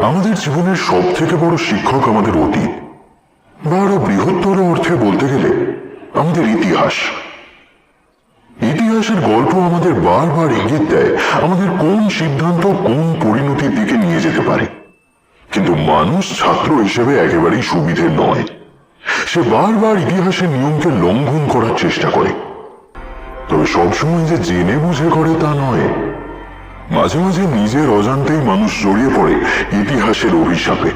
আমাদের জীবনের সব থেকে বড় শিক্ষক আমাদের অতীত, বা আরো বৃহত্তর অর্থে বলতে গেলে আমাদের ইতিহাস। ইতিহাসের গল্প আমাদের বারবার ইঙ্গিত দেয় আমাদের কোন সিদ্ধান্ত কোন পরিণতির দিকে নিয়ে যেতে পারে। কিন্তু মানুষ ছাত্র হিসেবে একেবারেই সুবিধে নয়। সে বারবার ইতিহাসের নিয়মকে লঙ্ঘন করার চেষ্টা করে, তবে সবসময় যে জেনে বুঝে করে তা নয়। মাঝে মাঝে নিজের অজান্তেই মানুষ জড়িয়ে পড়ে ইতিহাসের অভিশাপে।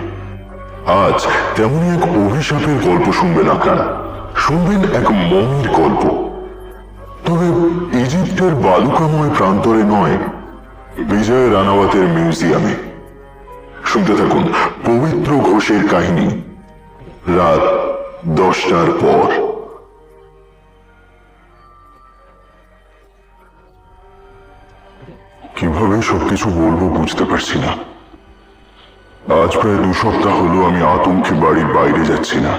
আজ তেমনই এক অভিশাপের গল্প শুনবেন আপনারা। শুনবেন এক মমির গল্প, তবে ইজিপ্টের বালুকাময় প্রান্তরে নয়, বিজয় রানাওয়াতের মিউজিয়ামে। শুনতে থাকুন পবিত্র ঘোষের কাহিনী, রাত 10টার পর। কিভাবে সবকিছু বলবো বুঝতে পারছি না। আজ প্রায় 2 সপ্তাহ হলো আমি আতঙ্কে বাড়ির বাইরে যাচ্ছি না।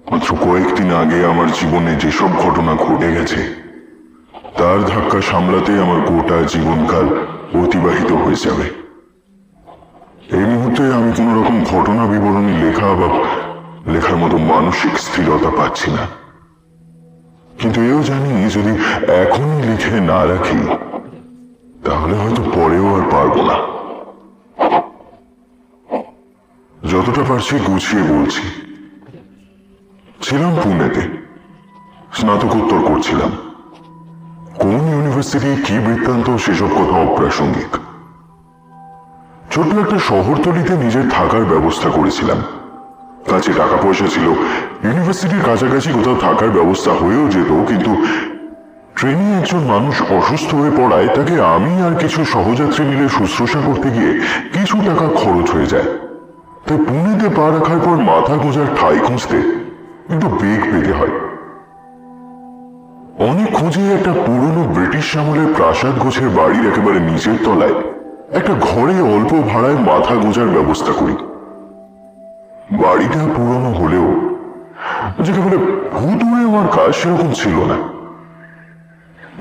মাত্র কয়েকদিন আগে আমার জীবনে যেসব ঘটনা ঘটে গেছে তার ধাক্কা সামলাতে আমার গোটা জীবনকাল অতিবাহিত হয়ে যাবে। এই মুহূর্তে আমি কোন রকম ঘটনা বিবরণী লেখার মতো মানসিক স্থিরতা পাচ্ছি না। কিন্তু এও জানি যদি এখনই লিখে না রাখি তাহলে হয়তো পরেও আর পারবো না। যতটা পারছি গুছিয়ে বলছি। ছিলাম পুনেতে, স্নাতকোত্তর করছিলাম। কোন ইউনিভার্সিটি কি বৃত্তান্ত সেসব কথা অপ্রাসঙ্গিক। ছোট্ট একটা শহরতলিতে নিজের থাকার ব্যবস্থা করেছিলাম। কাছে টাকা পয়সা ছিল, ইউনিভার্সিটির কাছাকাছি কোথাও থাকার ব্যবস্থা হয়েও যেত। কিন্তু ট্রেনে একজন মানুষ অসুস্থ হয়ে পড়ায় তাকে আমি আর কিছু সহযাত্রী মিলে শুশ্রূষা করতে গিয়ে কিছু টাকা খরচ হয়ে যায়। তাই পুনেতে পা রাখার পর মাথা গোঁজার ঠাঁই খুঁজতে একটু বেগ পেতে হয়। অনেক খুঁজে একটা পুরনো ব্রিটিশ আমলের প্রাসাদ গোছের বাড়ির একেবারে নিচের তলায় একটা ঘরে অল্প ভাড়ায় মাথা গোঁজার ব্যবস্থা করি। বাড়িটা পুরনো হলেও যেটা বলে ভুতুড়ে আমার কাজ সেরকম ছিল না,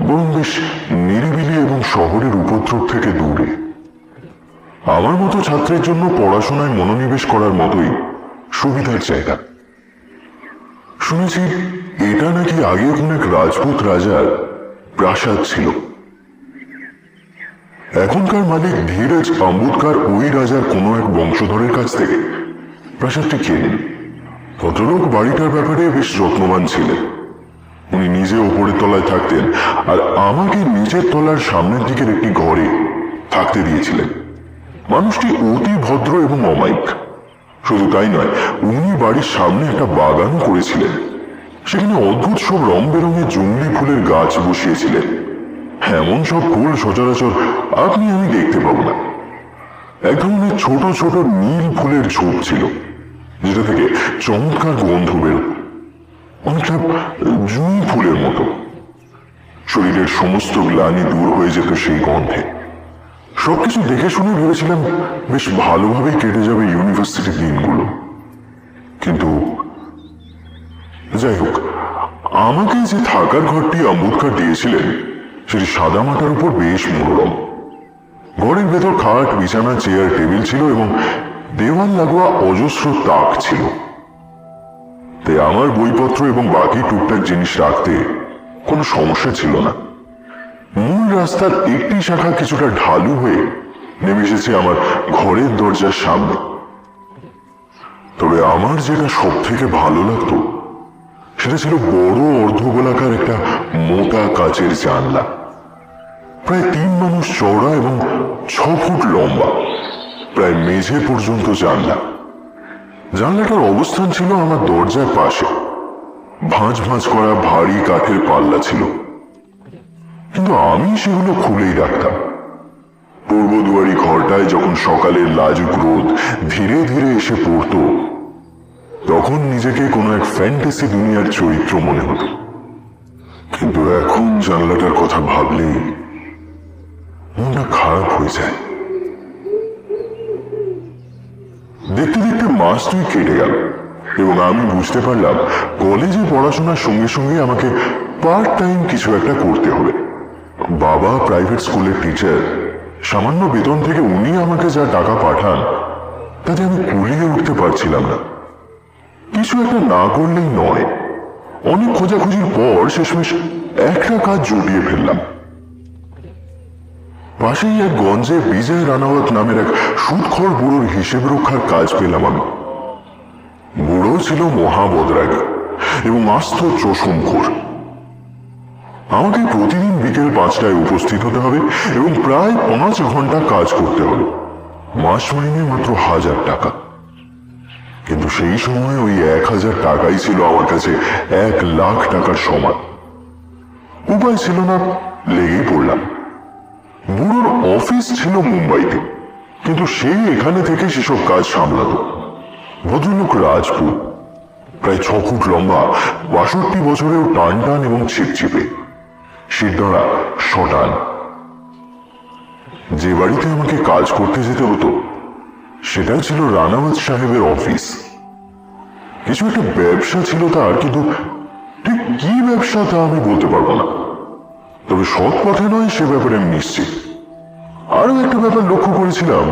বরং বেশ নিরিবিলি এবং শহরের উপদ্রব থেকে দূরে। আমার মতো ছাত্রের জন্য পড়াশোনায় মনোনিবেশ করার মতোই সুবিধার জায়গা। শুনেছি এটা নাকি আগে কোন এক রাজপুত রাজার প্রাসাদ ছিল। এখনকার মালিক ধীরজ আম্বুদকার ওই রাজার কোনো এক বংশধরের কাছ থেকে প্রাসাদটি কেনেন। ভদ্রলোক বাড়িটার ব্যাপারে বেশ যত্নবান ছিলেন। উনি নিজে ওপরের তলায় থাকতেন আর আমাকে নিচের তলার সামনের দিকের একটি ঘরে থাকতে দিয়েছিলেন। মানুষটি অতি ভদ্র এবং অমায়িক। শুধু তাই নয়, উনি বাড়ির সামনে একটা বাগানও করেছিলেন। সেখানে অদ্ভুত সব রং বেরঙের জংলি ফুলের গাছ বসিয়েছিলেন। এমন সব ফুল সচরাচর আমি দেখতে পাবো না। এক ধরনের ছোট ছোট নীল ফুলের ঝোপ ছিল, যেটা থেকে চমৎকার গন্ধ বেরো, অনেকটা জুঁই ফুলের মতো। শরীরের সমস্ত গ্লানি দূর হয়ে যেত সেই গন্ধে। সবকিছু দেখে শুনে ভেবেছিলাম বেশ ভালোভাবেই কেটে যাবে ইউনিভার্সিটির দিনগুলো। কিন্তু যাই হোক, আমাকে যে থাকার ঘরটি আম্বুদকার দিয়েছিলেন সেটি সাদা মাটার উপর বেশ মনোরম। ঘরের ভেতর খাট, বিছানা, চেয়ার, টেবিল ছিল এবং দেওয়াল লাগোয়া অজস্র তাক ছিল। তাই আমার বইপত্র এবং বাকি টুকটাক জিনিস রাখতে কোনো সমস্যা ছিল না। মূল রাস্তার একটি শাখা কিছুটা ঢালু হয়ে নেমে এসেছে আমার ঘরের দরজার সামনে। তবে আমার যেটা সব থেকে ভালো লাগতো সেটা ছিল বড় অর্ধগোলাকার একটা মোটা কাচের জানলা, প্রায় 3 মানুষ চওড়া এবং 6 ফুট লম্বা, প্রায় মেঝে পর্যন্ত জানলা। জানলাটার অবস্থান ছিল আমার দরজার পাশে। ভাঁজ ভাঁজ করা ভারী কাঠের পাল্লা ছিল, কিন্তু আমি সেগুলো খুলেই রাখতাম। পূর্ব দুয়ারি ঘরটায় যখন সকালের লাজুক রোদ ধীরে ধীরে এসে পড়ত তখন নিজেকে কোনো এক ফ্যান্টাসি দুনিয়ার চরিত্র মনে হতো। কিন্তু এখন জানলাটার কথা ভাবলেই মনটা খারাপ হয়ে যায়। দেখতে দেখতে মাস 2 কেটে গেল এবং আমি বুঝতে পারলাম কলেজে পড়াশোনার সঙ্গে সঙ্গে আমাকে পার্ট টাইম কিছু একটা করতে হবে। বাবা প্রাইভেট স্কুলের টিচার, সামান্য বেতন থেকে উনি আমাকে যা টাকা পাঠান তাতে আমি কুলিয়ে উঠতে পারছিলাম না। কিছু একটা না করলেই নয়। অনেক খোঁজাখুঁজির পর শেষমেশ একটা কাজ জুটিয়ে ফেললাম। পাশেই এক গঞ্জে বিজয় রানাওয়াত নামের এক সুদখোর বুড়োর হিসেব রক্ষার কাজ পেলাম আমি। বুড়ো ছিল মহাবদরাগী এবং আস্ত চশমখোর। আমাকে প্রতিদিন বিকেল 5টায় উপস্থিত হতে হবে এবং প্রায় 5 ঘন্টা কাজ করতে হবে। মাস মাইনে মাত্র 1000 টাকা। কিন্তু সেই সময় ওই 1000 টাকাই ছিল আমার কাছে 1 লাখ টাকার সমান। উপায় ছিল না, লেগেই পড়লাম। বুড়োর অফিস ছিল মুম্বাইতে, কিন্তু সে এখানে থেকে সেসব কাজ সামলাত। ভদ্রলোক রাজপুত, প্রায় 6 ফুট লম্বা, 62 বছরেও টান টান এবং ছিপছিপে, শিরদাঁড়া শটান। যে বাড়িতে আমাকে কাজ করতে যেতে হতো সেটাই ছিল রানাওয়াত সাহেবের অফিস। কিছু একটা ব্যবসা ছিল তার, কিন্তু ঠিক কি ব্যবসা তা আমি বলতে পারবো না। তবে সৎ পথে নয় সে ব্যাপারে আমি নিশ্চিত। আরো একটা ব্যাপার লক্ষ্য করেছিলাম,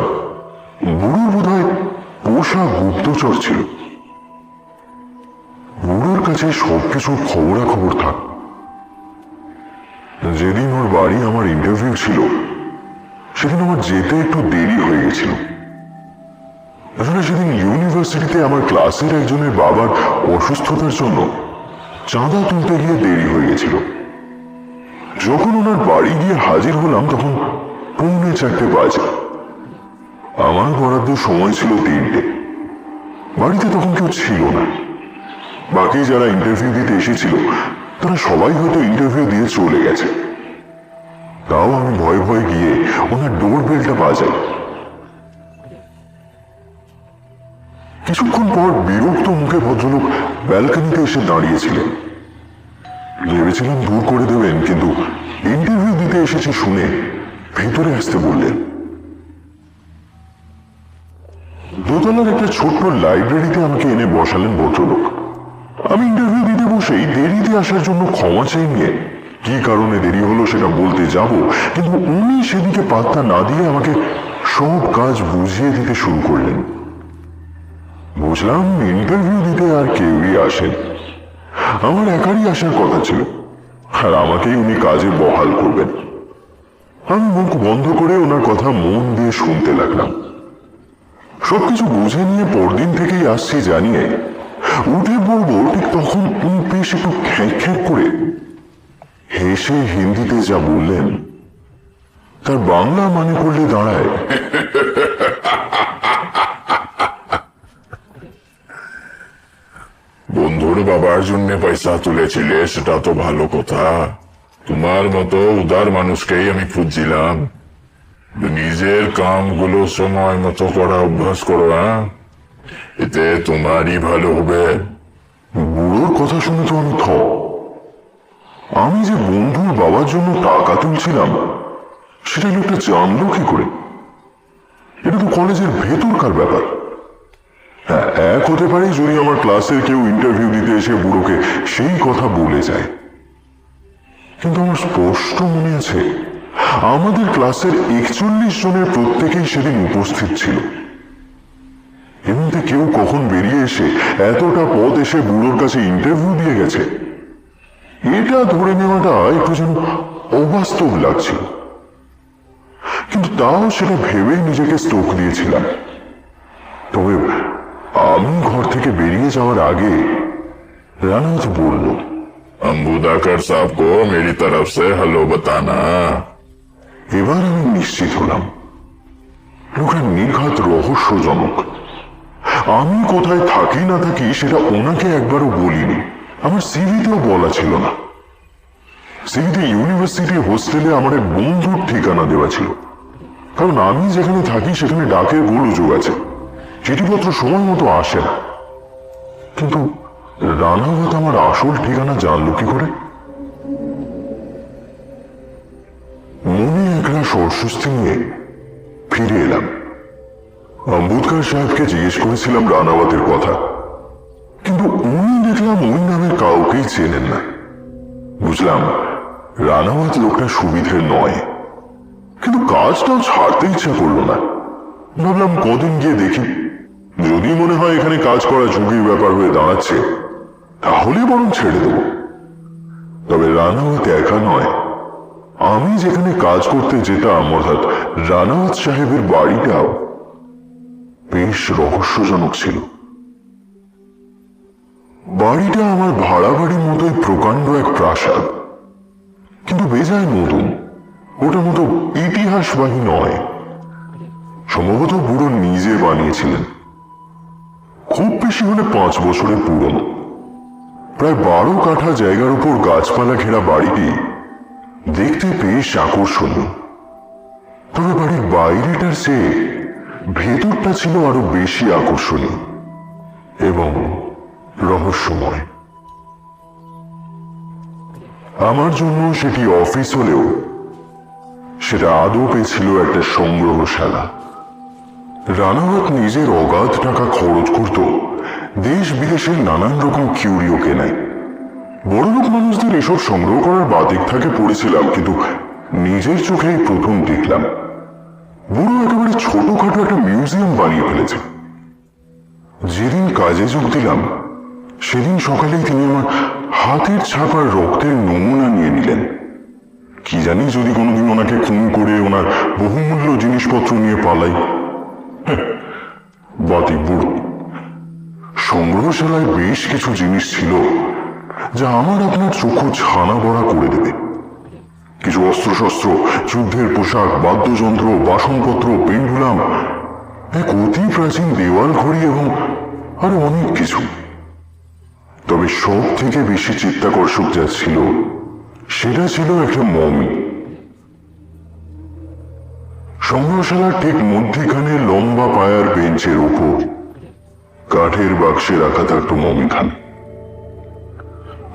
বুড়োর বোধহয় পোষা গুপ্তচর ছিল। বুড়োর কাছে সবকিছুর খবরাখবর থাক। যেদিন ওর বাড়ি আমার ইন্টারভিউ ছিল সেদিন আমার যেতে একটু দেরি হয়ে গেছিল। আসলে সেদিন ইউনিভার্সিটিতে আমার ক্লাসের একজনের বাবার অসুস্থতার জন্য চাঁদা তুলতে গিয়ে দেরি হয়ে গেছিল। যখন ওনার বাড়ি গিয়ে হাজির হলাম তখন 4:45 বাজে। আমার বরাদ্দ সময় ছিল 3টে। বাড়িতে তখন কেউ ছিল না। বাকি যারা ইন্টারভিউ দিতে এসেছিল তারা সবাই হয়তো ইন্টারভিউ দিয়ে চলে গেছে। তাও আমি ভয়ে ভয়ে গিয়ে ওনার ডোর বেলটা বাজাই। কিছুক্ষণ পর বিরক্ত মুখে ভদ্রলোক ব্যালকনিতে এসে দাঁড়িয়েছিলেন। ভেবেছিলাম দূর করে দেবেন, কিন্তু ইন্টারভিউ দিতে এসেছে শুনে ভেতরে আসতে বললেন। দোতলার একটা ছোট্ট লাইব্রেরিতে আমাকে এনে বসালেন ভদ্রলোক। আমি ইন্টারভিউ দিতে বসেই দেরিতে আসার জন্য ক্ষমা চাই নিয়ে কি কারণে দেরি হলো সেটা বলতে যাব, কিন্তু উনি সেদিকে পাত্তা না দিয়ে আমাকে সব কাজ বুঝিয়ে দিতে শুরু করলেন। বুঝলাম ইন্টারভিউ দিতে আর কেউই আসেন। আমার একারই আসার কথা ছিল, আর আমাকেই উনি কাজে বহাল করবেন। আমি মুখ বন্ধ করে ওনার কথা মন দিয়ে শুনতে লাগলাম। সবকিছু বুঝে নিয়ে পরদিন থেকেই আসছি জানিয়ে উঠে বলবো ঠিক তখন উনি বেশ একটু খ্যাঁক খ্যাঁক করে হেসে হিন্দিতে যা বললেন তার বাংলা মানে করলে দাঁড়ায়, বন্ধুর বাবার জন্য পয়সা তুলেছিলে, সেটা তো ভালো কথা। তোমার মতো উদার মানুষকেই আমি খুঁজছিলাম। নিজের কামগুলো সময় মতো করা অভ্যাস করো, হ্যাঁ? এতে তোমারই ভালো হবে। বুড়োর কথা শুনে তো আমি থ। আমি যে বন্ধুর বাবার জন্য টাকা তুলছিলাম সেটা লোকটা জানলো কি করে? এটা তো কলেজের ভেতরকার ব্যাপার। হ্যাঁ, এক হতে পারে যদি আমার ক্লাসের কেউ ইন্টারভিউ দিতে এসে বুড়োকে সেই কথা বলে যায়। কিন্তু আমার স্পষ্ট মনে আছে আমাদের ক্লাসের 41 জনের প্রত্যেকেই সেদিন উপস্থিত ছিল। এমনিতে কেউ কখন বেরিয়ে এসে এতটা পথ এসে বুড়োর কাছে ইন্টারভিউ দিয়ে গেছে এটা ধরে নেওয়াটা একটু যেন অবাস্তব লাগছিল। কিন্তু তাও সেটা ভেবেই নিজেকে স্টোক দিয়েছিলাম। তবে আমি ঘর থেকে বেরিয়ে যাওয়ার আগে রানাওয়াত বলল, अम्बुदाकर साहब को मेरी तरफ से हेलो बताना। এবার আমি নিশ্চিত হলাম লোকটা নির্ঘাত রহস্যজনক। আমি কোথায় থাকি না থাকি সেটা ওনাকে একবারও বলিনি। আমার সিভিতেও বলা ছিল না। সিভিতে ইউনিভার্সিটি হোস্টেলে আমার এক বন্ধুর ঠিকানা দেওয়া ছিল, কারণ আমি যেখানে থাকি সেখানে ডাকের গোলযোগ আছে, চিঠিপত্র সময় মতো আসে না। কিন্তু রানাওয়াত আমার আসল ঠিকানা জানলো কি করে? মনে একরাশ অস্বস্তি নিয়ে ফিরে এলাম। আম্বুদকার সাহেবকে জিজ্ঞেস করেছিলাম রানাওয়াতের কথা, কিন্তু উনি দেখলাম ওই নামের কাউকেই চেনেন না। বুঝলাম রানাওয়াত লোকটা সুবিধের নয়, কিন্তু কাজটাও ছাড়তে ইচ্ছা করলো না। ভাবলাম কদিন গিয়ে দেখি, যদি মনে হয় এখানে কাজ করা ঝুঁকির ব্যাপার হয়ে দাঁড়াচ্ছে তাহলে বরং ছেড়ে দেব। তবে রানাওয়াত একা নয়, আমি যেখানে কাজ করতে যেতাম অর্থাৎ রানাওয়াত সাহেবের বাড়িটাও বেশ রহস্যজনক ছিল। বাড়িটা আমার ভাড়া বাড়ির মতোই প্রকাণ্ড এক প্রাসাদ, কিন্তু বেজায় নতুন। ওটার মতো ইতিহাসবাহী নয়। সম্ভবত বুড়ো নিজে বানিয়েছিলেন। খুব বেশি হলে 5 বছরের পুরনো। প্রায় 12 কাঠা জায়গার উপর গাছপালা ঘেরা বাড়িটি দেখতে বেশ আকর্ষণীয়। তবে বাড়ির বাইরেটার চেয়ে ভেতরটা ছিল আরো বেশি আকর্ষণীয় এবং রহস্যময়। আমার জন্য সেটি অফিস হলেও সেটা আদপে ছিল একটা সংগ্রহশালা। রানাওয়াত নিজের অগাধ টাকা খরচ করত দেশ বিদেশের নানান রকম কিউরিও কেনায়। বড়লোক মানুষদের এসব সংগ্রহ করার বাদিক থাকে পড়েছিলাম, কিন্তু নিজের চোখেই প্রথম দেখলাম বুড়ো একেবারে ছোটখাটো একটা মিউজিয়াম বানিয়ে ফেলেছে। যেদিন কাজে যোগ দিলাম সেদিন সকালেই তিনি আমার হাতের ছাপার রক্তের নমুনা নিয়ে নিলেন। কি জানি যদি কোনোদিন ওনাকে খুন করে ওনার বহুমূল্য জিনিসপত্র নিয়ে পালাই। বাতি বুড়ো। সংগ্রহশালায় বেশ কিছু জিনিস ছিল যা আমার আপনার চক্ষু ছানা বড়া করে দেবে। কিছু অস্ত্রশস্ত্র, যুদ্ধের পোশাক, বাদ্যযন্ত্র, বাসনপত্র, পেন্ডুলাম, এক অতি প্রাচীন দেওয়াল ঘড়ি এবং আরো অনেক কিছু। তবে সব থেকে বেশি চিত্তাকর্ষক যা ছিল সেটা ছিল একটা মমি। সংগ্রহশালার ঠিক মধ্যেখানে লম্বা পায়ার বেঞ্চের উপর কাঠের বাক্সে রাখা থাকতো মমিখান।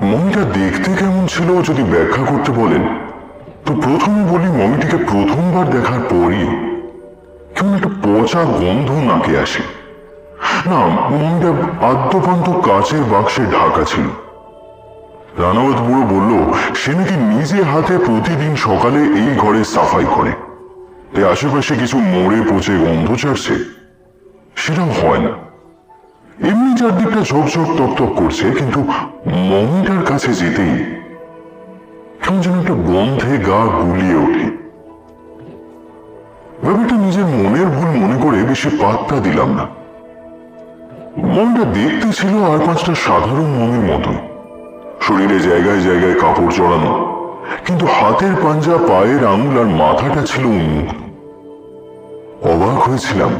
মমিটা দেখতে কেমন ছিল যদি ব্যাখ্যা করতে বলেন তো প্রথমে বলি, মমিটিকে প্রথমবার দেখার পরই কেমন একটা পচা গন্ধ নাকে আসে। না, মমিটা আদ্যপান্ত কাচের বাক্সে ঢাকা ছিল। রানাওয়াত বুড়ো বলল সে নাকি নিজে হাতে প্রতিদিন সকালে এই ঘরে সাফাই করে। তাই আশেপাশে কিছু মরে পচে গন্ধ ছাড়ছে সেটাও হয় না। এমনি চারদিকটা ঝকঝক তকতক করছে, কিন্তু মমিটার কাছে যেতেই কেমন যেন একটা গন্ধে গা গুলিয়ে ওঠে। ব্যাপারটা নিজের মনের ভুল মনে করে বেশি পাত্তা দিলাম না। মমিটা দেখতে ছিল আর 5টা সাধারণ মমির মতন। শরীরে জায়গায় জায়গায় কাপড় জড়ানো, কিন্তু হাতের পাঞ্জা, পায়ের আঙুল আর মাথাটা ছিল উন্মুক্ত। অবাক হয়েছিলাম,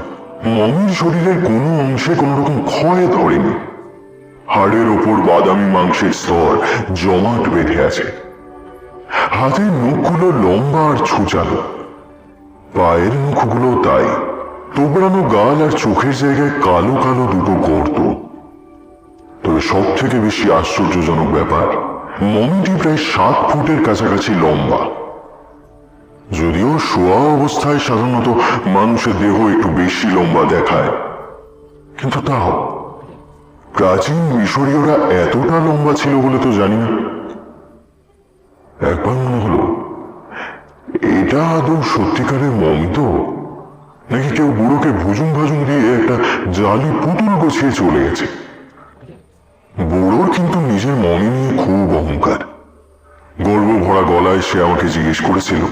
মমির শরীরের কোনো অংশে কোন রকম ক্ষয় ধরেনি। হাড়ের ওপর বাদামি মাংসের স্তর জমাট বেঁধে আছে। হাতের নখগুলো লম্বা আর ছুচালো, পায়ের নখগুলো তাই। তোবড়ানো গাল আর চোখের জায়গায় কালো কালো দুটো গর্ত। তবে সব থেকে বেশি আশ্চর্যজনক ব্যাপার, মমিটি প্রায় 7 ফুটের কাছাকাছি লম্বা। যদিও শোয়া অবস্থায় সাধারণত মানুষের দেহ একটু বেশি লম্বা দেখায়, কিন্তু তাও প্রাচীন মিশরীয়রা এতটা লম্বা ছিল বলে তো জানি না। একবার মনে হলো এটা আদৌ সত্যিকারের মমি তো, নাকি কেউ বুড়োকে ভুজুং ভাজুং দিয়ে একটা জালি পুতুল গোছিয়ে চলে গেছে। বুড়োর কিন্তু নিজের মমি নিয়ে খুব অহংকার। গর্ব ভরা গলায় সে আমাকে জিজ্ঞেস করেছিল,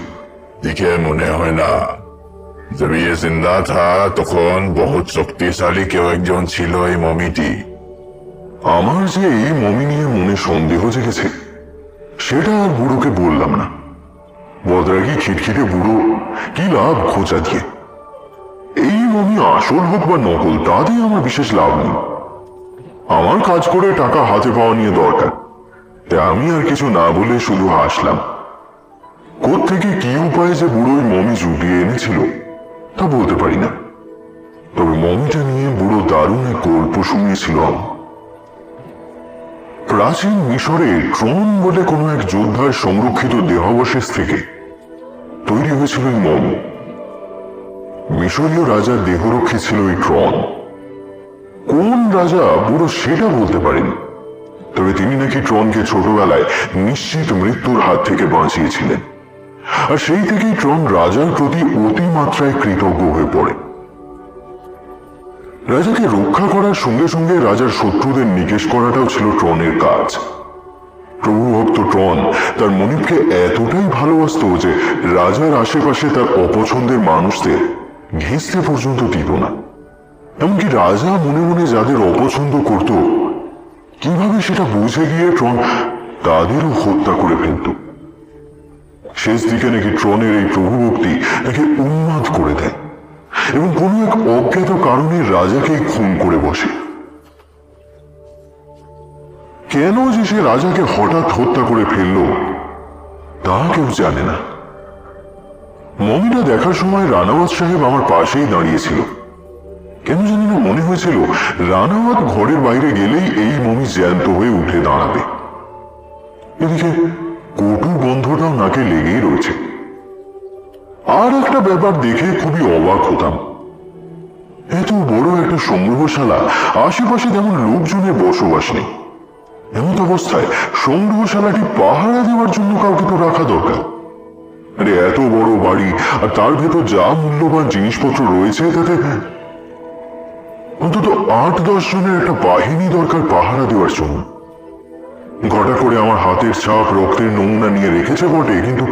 दिखे मने হয় না जब ये जिंदा था তখন বহুত শক্তিশালী কেউ একজন ছিল এই মমিটি। আমার যে এই মমি নিয়ে মনে সন্দেহ জেগেছে সেটা আর বুড়োকে বললাম না। বদরাগী খিটখিটে বুড়ো কি লাভ খোঁচা দিয়ে। এই মমি আসল হোক বা নকল তাতে আমার বিশেষ লাভ নেই। আমার কাজ করে টাকা হাতে পাওয়া নিয়ে দরকার। তাই আমি আর কিছু না বলে শুধু হাসলাম। কোত্থেকে কি উপায়ে যে বুড়ো ওই মমি জুটিয়ে এনেছিল তা বলতে পারি না। তবে মমিটা নিয়ে বুড়ো দারুণ এক গল্প শুনিয়েছিল। প্রাচীন মিশরে ট্রন বলে কোনো এক যোদ্ধার সংরক্ষিত দেহাবশেষ থেকে তৈরি হয়েছিল এই মমি। মিশরীয় রাজার দেহরক্ষী ছিল এই ট্রন। কোন রাজা বুড়ো সেটা বলতে পারেন, তবে তিনি নাকি ট্রনকে ছোটবেলায় নিশ্চিত মৃত্যুর হাত থেকে বাঁচিয়েছিলেন। আর সেই থেকেই ট্রন রাজার প্রতি অতিমাত্রায় কৃতজ্ঞ হয়ে পড়ে। রাজাকে রক্ষা করার সঙ্গে সঙ্গে রাজার শত্রুদের নিকেশ করাটাও ছিল ট্রনের কাজ। প্রভুভক্ত ট্রন তার মনিবকে এতটাই ভালোবাসত যে রাজার আশেপাশে তার অপছন্দের মানুষদের ঘেঁষতে পর্যন্ত দিত না। এমনকি রাজা মনে মনে যাদের অপছন্দ করত, কিভাবে সেটা বুঝে গিয়ে ট্রন তাদেরও হত্যা করে ফেলত। শেষ দিকে নাকি ট্রনের এই প্রভুভক্তি তাকে উন্মাদ করে দেয় এবং কোনো এক অজ্ঞাত কারণে রাজাকেই খুন করে বসে। কেন যে সে রাজাকে হঠাৎ হত্যা করে ফেলল তা কেউ জানে না। মমিটা দেখার সময় রানাওয়াত সাহেব আমার পাশেই দাঁড়িয়েছিল। কেন জানি না মনে হয়েছিল রানাওয়াত ঘরের বাইরে গেলেই এই মমি জ্যান্ত হয়ে উঠে দাঁড়াবে। এদিকে কটু গন্ধটাও নাকে লেগেই রয়েছে। আর একটা ব্যাপার দেখে খুবই অবাক হতাম, এত বড় একটা সংগ্রহশালা, আশেপাশে তেমন লোকজনের বসবাস নেই। এমন অবস্থায় সংগ্রহশালাটি পাহারা দেওয়ার জন্য কাউকে তো রাখা দরকার। আরে এত বড় বাড়ি আর তার ভেতর যা মূল্যবান জিনিসপত্র রয়েছে তাতে অন্তত 8-10 জনের একটা বাহিনী দরকার পাহারা দেওয়ার জন্য। ঘটা করে আমার হাতের ছাপ, রক্তের নমুনা নিয়ে রেখেছে বটে, কিন্তু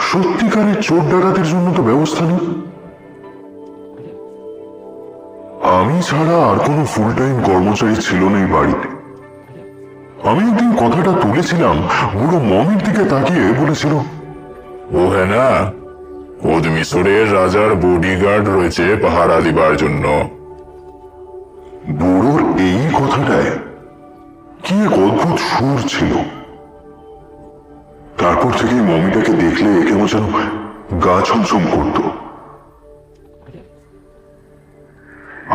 সত্যিকারের চোর ডাকাতের জন্য তো ব্যবস্থা নেই। আমি ছাড়া আর কোনো ফুল টাইম কর্মচারী ছিল না এই বাড়িতে। আমি একদিন কথাটা তুলেছিলাম, বুড়ো মমির দিকে তাকিয়ে বলেছিল, ও হ্যাঁ না, ওদ মিশরের রাজার বডিগার্ড রয়েছে পাহারা দিবার জন্য। বুড়োর এই কথাটায় কি এক অদ্ভুত সুর ছিল। তারপর থেকে মমিটাকে দেখলে কেমন যেন গা ছমছম করত।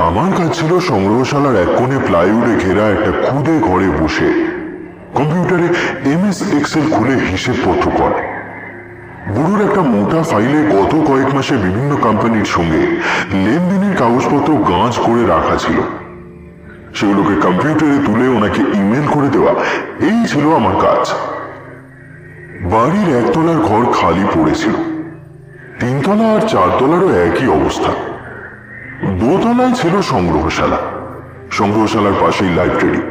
আমার কাজ ছিল সংগ্রহশালার এক কোণে প্লাইউডে ঘেরা একটা খুদে ঘরে বসে কম্পিউটারে MS এক্সেল খুলে হিসেবপত্র করা। বুড়োর একটা মোটা ফাইলে গত কয়েক মাসে বিভিন্ন কোম্পানির সঙ্গে লেনদেনের কাগজপত্র গাঁজ করে রাখা ছিল। সেগুলোকে কম্পিউটারে তুলে ওনাকে ইমেল করে দেওয়া, এই ছিল আমার কাজ। বাড়ির 1 তলার ঘর খালি পড়েছিল। 3 তলা আর 4 তলারও একই অবস্থা। 2 তলায় ছিল সংগ্রহশালা, সংগ্রহশালার পাশেই লাইব্রেরি,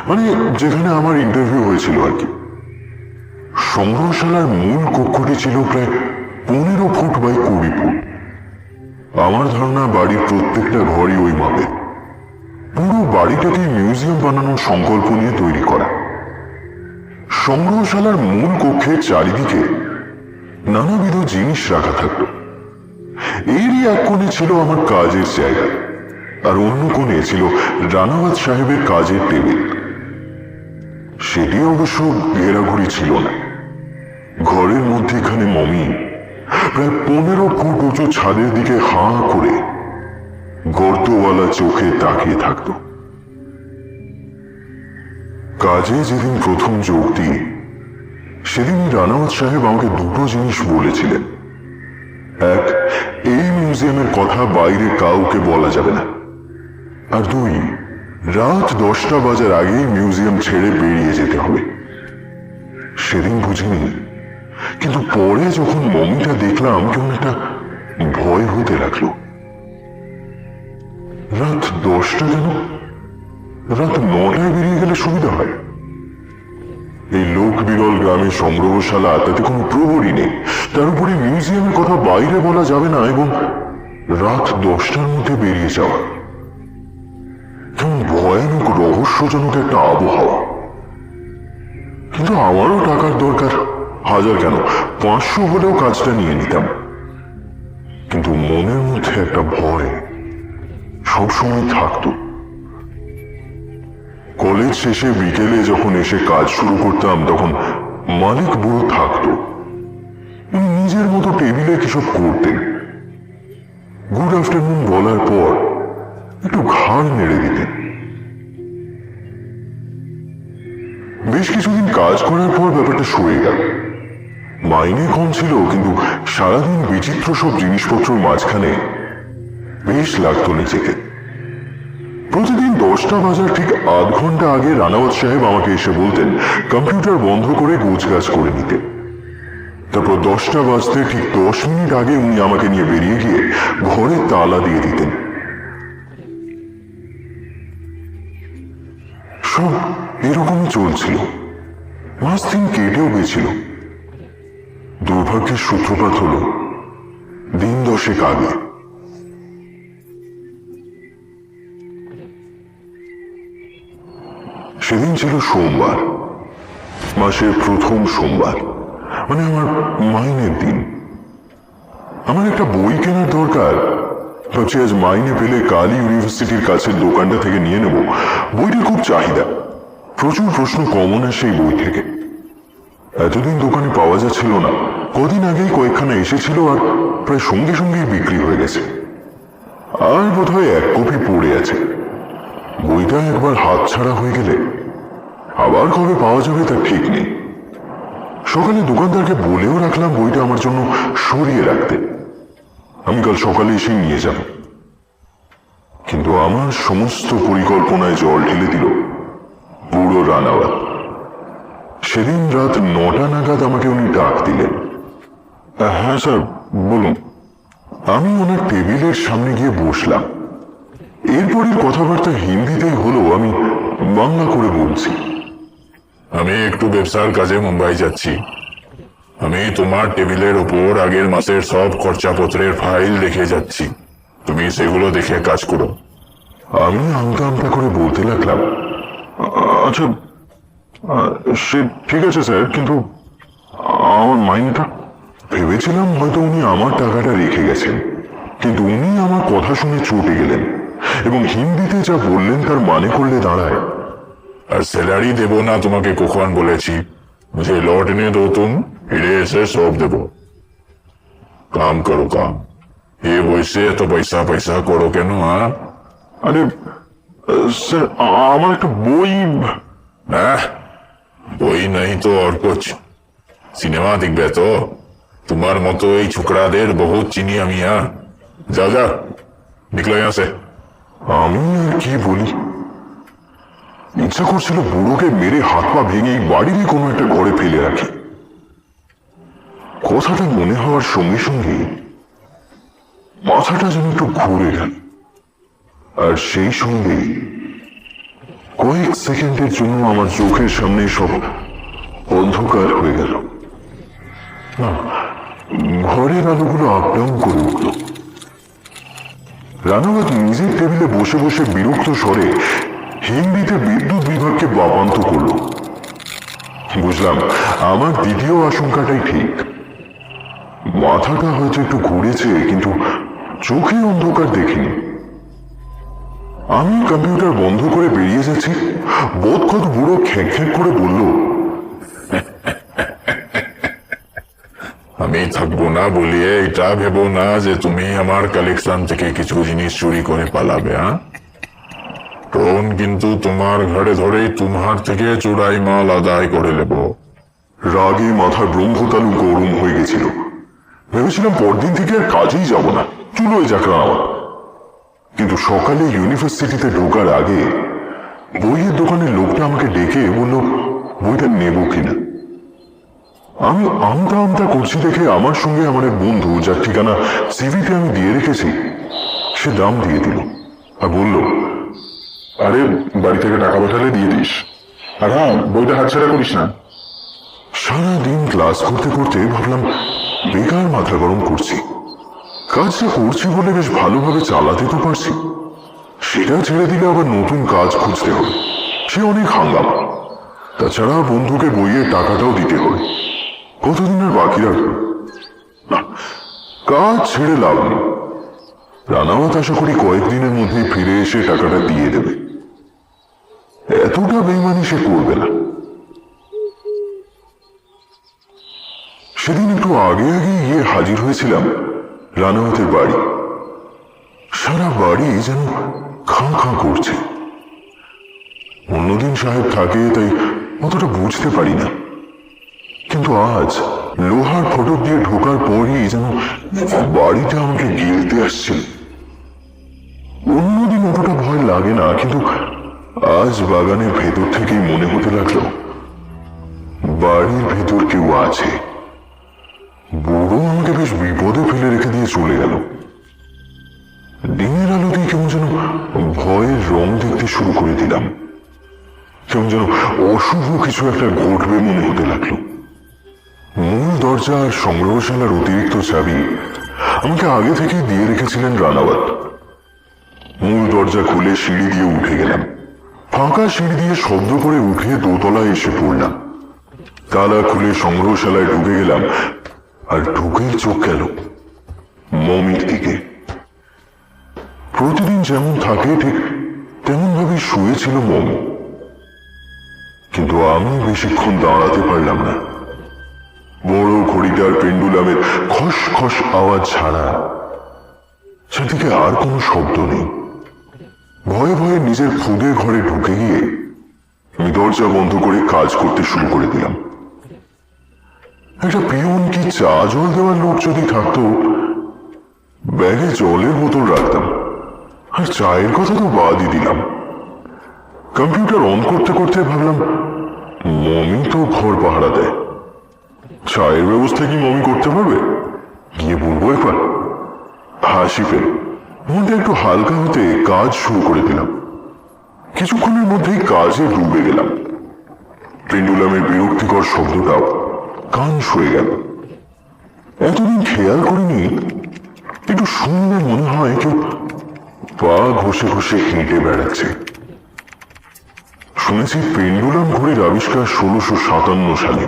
মানে যেখানে আমার ইন্টারভিউ হয়েছিল আর কি। সংগ্রহশালার মূল কক্ষটি ছিল প্রায় 15 ফুট বাই 20 ফুট। আমার ধারণা বাড়ির প্রত্যেকটা ঘরই ওই মাপে। পুরো বাড়িটাকে মিউজিয়াম বানানোর সংকল্প নিয়ে তৈরি করা। সংগ্রহশালার মূল কক্ষের চারিদিকে নানাবিধ জিনিস রাখা থাকত। এরই এক কোণে ছিল আমার কাজের জায়গা, আর অন্য কোণে ছিল রানাওয়াত সাহেবের কাজের টেবিল। সেটি অবশ্য ঘেরাঘুরি ছিল না। ঘরের মধ্যে এখানে মমি প্রায় 15 ফুট উঁচু ছাদের দিকে হাঁ করে গর্তওয়ালা চোখে তাকিয়ে থাকত। কাজে যেদিন প্রথম যোগ দিই, সেদিনই রানাওয়াত সাহেব আমাকে 2টো জিনিস বলেছিলেন। এক, এই মিউজিয়ামের কথা বাইরে কাউকে বলা যাবে না। আর 2, রাত 10টা বাজার আগেই মিউজিয়াম ছেড়ে বেরিয়ে যেতে হবে। সেদিন বুঝিনি, কিন্তু পরে যখন মমিটা দেখলাম কেমন একটা ভয় হতে লাগলো। রাত 10টা কেন? রাত 9টায় বেরিয়ে গেলে সুবিধা হয়। এই লোক বিরল গ্রামে সংগ্রহশালা, তাতে কোনো প্রহরী নেই। তার উপরে মিউজিয়ামের কথা বাইরে বলা যাবে না, এবং রাত 10টার মধ্যে বেরিয়ে যাওয়া, কেমন ভয়ানক রহস্যজনক একটা আবহাওয়া। কিন্তু আমারও টাকার দরকার, 1000 কেন 500 হলেও কাজটা নিয়ে নিতাম। কিন্তু মনের মধ্যে একটা ভয় সবসময় থাকতো। কলেজ শেষে বিকেলে যখন এসে কাজ শুরু করতাম, তখন মালিক বুড়ো থাকতো। উনি নিজের মতো টেবিলে কিসব করতেন। গুড আফটারনুন বলার পর একটু ঘাড় নেড়ে দিতেন। বেশ কিছুদিন কাজ করার পর ব্যাপারটা সরে গেল। মাইনে কম ছিল, কিন্তু সারাদিন বিচিত্র সব জিনিসপত্রের মাঝখানে বেশ লাগতো নিজেকে। প্রতিদিন 10টা বাজার ঠিক আধ ঘন্টা আগে রানাওয়াত সাহেব আমাকে এসে বলতেন কম্পিউটার বন্ধ করে গোছগাছ করে নিতে। তারপর 10টা বাজতে ঠিক 10 মিনিট আগে উনি আমাকে নিয়ে বেরিয়ে গিয়ে ঘরে তালা দিয়ে দিতেন। সব এরকমই চলছিল। 5 দিন কেটেও গেছিল। দুর্ভাগ্যের সূত্রপাত হলো দিন 10 আগে। সেদিন ছিল সোমবার, মাসের প্রথম সোমবার, মানে আমার মাইনের দিন। আমার একটা বই কেনার দরকার। ভাবছি আজ মাইনে পেলে কালই ইউনিভার্সিটির কাছের দোকানটা থেকে নিয়ে নেব। বইটার খুব চাহিদা, প্রচুর প্রশ্ন কমন আসে এই বই থেকে। এতদিন দোকানে পাওয়া যাচ্ছিল না, কদিন আগেই কয়েকখানা এসেছিল আর প্রায় সঙ্গে সঙ্গেই বিক্রি হয়ে গেছে। আর বোধহয় 1 কপি পড়ে আছে। বইটা একবার হাতছাড়া হয়ে গেলে আবার কবে পাওয়া যাবে তার ঠিক নেই। সকালে দোকানদারকে বলেও রাখলাম বইটা আমার জন্য সরিয়ে রাখতে, আমি কাল সকালে এসেই নিয়ে যাব। কিন্তু আমার সমস্ত পরিকল্পনায় জল ঢেলে দিল বুড়ো রানাওয়াত। সেদিন রাত 9টা নাগাদ আমাকে উনি ডাক দিলেন। হ্যাঁ স্যার, বলুন। আমি ওনার টেবিলের সামনে গিয়ে বসলাম। এরপরের কথাবার্তা হিন্দিতেই হলো, আমি বাংলা করে বলছি। আমি একটু ব্যবসার কাজে মুম্বাই যাচ্ছি। আমি তোমার টেবিলের উপর আগের মাসের সব খরচাপত্রের ফাইল রেখে যাচ্ছি, তুমি সেগুলো দেখে কাজ করো। আমি আমতা আমতা করে বলতে লাগলাম, আচ্ছা সে ঠিক আছে স্যার, কিন্তু আমার মাইনেটা। ভেবেছিলাম হয়তো উনি আমার টাকাটা রেখে গেছেন, কিন্তু উনি আমার কথা শুনে চটে গেলেন এবং হিন্দিতে যা বললেন তার মানে করলে দাঁড়ায়, আর স্যালারি দেবো না তোমাকে কখন বলেছি? মুঝে লौटने दो, तुम ফিরে এসে সব দেবো। কাম করো কাম। এ বসে এত পয়সা পয়সা করো কেন? হ্যাঁ, আরে স্যার আমার একটা বই। বই নাই তো আর কুছ? সিনেমা দেখবে তো? তোমার মতো এই ছোকরাদের বহুত চিনি আমি। হ্যাঁ, যাও যাও, নিকলো यहाँ से। আমি আর কি বলি, ইচ্ছা করছিল বুড়োকে মেরে হাত পা ভেঙে বাড়িরই কোনো একটা ঘরে ফেলে রাখি। কথাটা মনে হওয়ার সঙ্গে সঙ্গে মাথাটা যেন একটু ঘুরে গেল, আর সেই সঙ্গে কয়েক সেকেন্ডের জন্য আমার চোখের সামনে সব অন্ধকার হয়ে গেল। না, ঘরের আলোগুলো আপ ডাউন করে উঠল। রানাওয়াত নিজের টেবিলে বসে বসে বিরক্ত স্বরে হিন্দিতে বিদ্যুৎ বিভাগকে বাবান্ত করল। বুঝলাম আমার দ্বিতীয় আশঙ্কাটাই ঠিক। মাথাটা হয়তো একটু ঘুরেছে, কিন্তু চোখে অন্ধকার দেখিনি। আমি কম্পিউটার বন্ধ করে বেরিয়ে যাচ্ছি, বোধকত বুড়ো খ্যাঁক খ্যাঁক করে বলল, আমি থাকবো না বলিয়ে এটা ভেবো না যে তুমি আমার কালেকশন থেকে কিছু জিনিস চুরি করে পালাবে। হ্যাঁ, টোন কিন্তু তোমার ঘরে ধরেই তোমার থেকে চোরাই মাল আদায় করে নেব। রাগে মাথার ব্রহ্মতালু গরম হয়ে গেছিল। ভেবেছিলাম পরদিন থেকে আর কাজেই যাব না, চুলোয় যাক রানাওয়াত। কিন্তু সকালে ইউনিভার্সিটিতে ঢোকার আগে বইয়ের দোকানের লোকটা আমাকে ডেকে বলল বইটা নেব কিনা। আমি আমতা আমতা করছি দেখে আমার সঙ্গে আমার এক বন্ধু, যার ঠিকানা সিভিতে আমি দিয়ে রেখেছি, সে দাম দিয়ে দিল আর বলল, আরে বাড়ি থেকে টাকা পাঠালে দিয়ে দিস, আর হ্যাঁ বইটা হাতছাড়া করিস না। সারাদিন ক্লাস করতে করতে ভাবলাম বেকার মাথা গরম করছি, কাজটা করছি বলে বেশ ভালোভাবে চালাতে তো পারছি, সেটা ছেড়ে দিলে আবার নতুন কাজ খুঁজতে হবে, সে অনেক হাঙ্গামা। তাছাড়া বন্ধুকে বইয়ের টাকাটাও দিতে হবে, কতদিন আর বাকি রাখবে। না, কাজ ছেড়ে লাভ নেই। রানাওয়াত আশা করি কয়েকদিনের মধ্যেই ফিরে এসে টাকাটা দিয়ে দেবে, এতটা বেইমানি সে করবে না। সেদিন একটু আগে আগে গিয়ে হাজির হয়েছিলাম রানাওয়াতের বাড়ি। সারা বাড়ি যেন খাঁ খাঁ করছে। অন্যদিন সাহেব থাকে তাই অতটা বুঝতে পারি না, কিন্তু আজ লোহার ফটক দিয়ে ঢোকার পরই যেন বাড়িটা আমাকে গিলতে আসছিল। অন্যদিন অতটা ভয় লাগে না, কিন্তু আজ বাগানের ভেতর থেকেই মনে হতে লাগলো বাড়ির ভেতর কেউ আছে। বুড়ো আমাকে বেশ বিপদে ফেলে রেখে দিয়ে চলে গেল। দিনের আলো দিয়ে কেমন যেন ভয়ের রং দেখতে শুরু করে দিলাম। কেমন যেন অশুভ কিছু একটা ঘটবে মনে হতে লাগলো। মূল দরজা আর সংগ্রহশালার অতিরিক্ত চাবি আমাকে আগে থেকে দিয়ে রেখেছিলেন রানাওয়াত। মূল দরজা খুলে সিঁড়ি দিয়ে উঠে গেলাম। ফাঁকা সিঁড়ি দিয়ে শব্দ করে উঠে দোতলায় এসে পড়লাম। তালা খুলে সংগ্রহশালায় ঢুকে গেলাম, আর ঢুকেই চোখ গেল মমির দিকে। প্রতিদিন যেমন থাকে ঠিক তেমন ভাবে শুয়েছিল মমি, কিন্তু আমি বেশিক্ষণ দাঁড়াতে পারলাম না। বড় ঘড়িটার পেন্ডুলামের খস খস আওয়াজ ছাড়া সেদিকে আর কোনো শব্দ নেই। ভয়ে ভয়ে নিজের খুদে ঘরে ঢুকে গিয়ে আমি দরজা বন্ধ করে কাজ করতে শুরু করে দিলাম। একটা পিয়ন কি চা জল দেওয়ার লোক যদি থাকতো, ব্যাগে জলের বোতল রাখতাম, আর চায়ের কথা তো বাদই দিলাম। কম্পিউটার অন করতে করতে ভাবলাম, মমি তো ঘর পাহারা দেয়, চায়ের ব্যবস্থা কি মমি করতে পারবে? গিয়ে বলবো একবার। হাসি পেল, মনটা একটু হালকা হতে কাজ শুরু করে দিলাম। কিছুক্ষণের মধ্যেই কাজে ডুবে গেলাম। পেন্ডুলামের বিরক্তিকর শব্দটাও কান শুয়ে গেল। এতদিন খেয়াল করিনি, একটু শুনলে মনে হয় কেউ পা ঘষে ঘষে হেঁটে বেড়াচ্ছে। শুনেছি পেন্ডুলাম ঘড়ির আবিষ্কার 1657 সালে।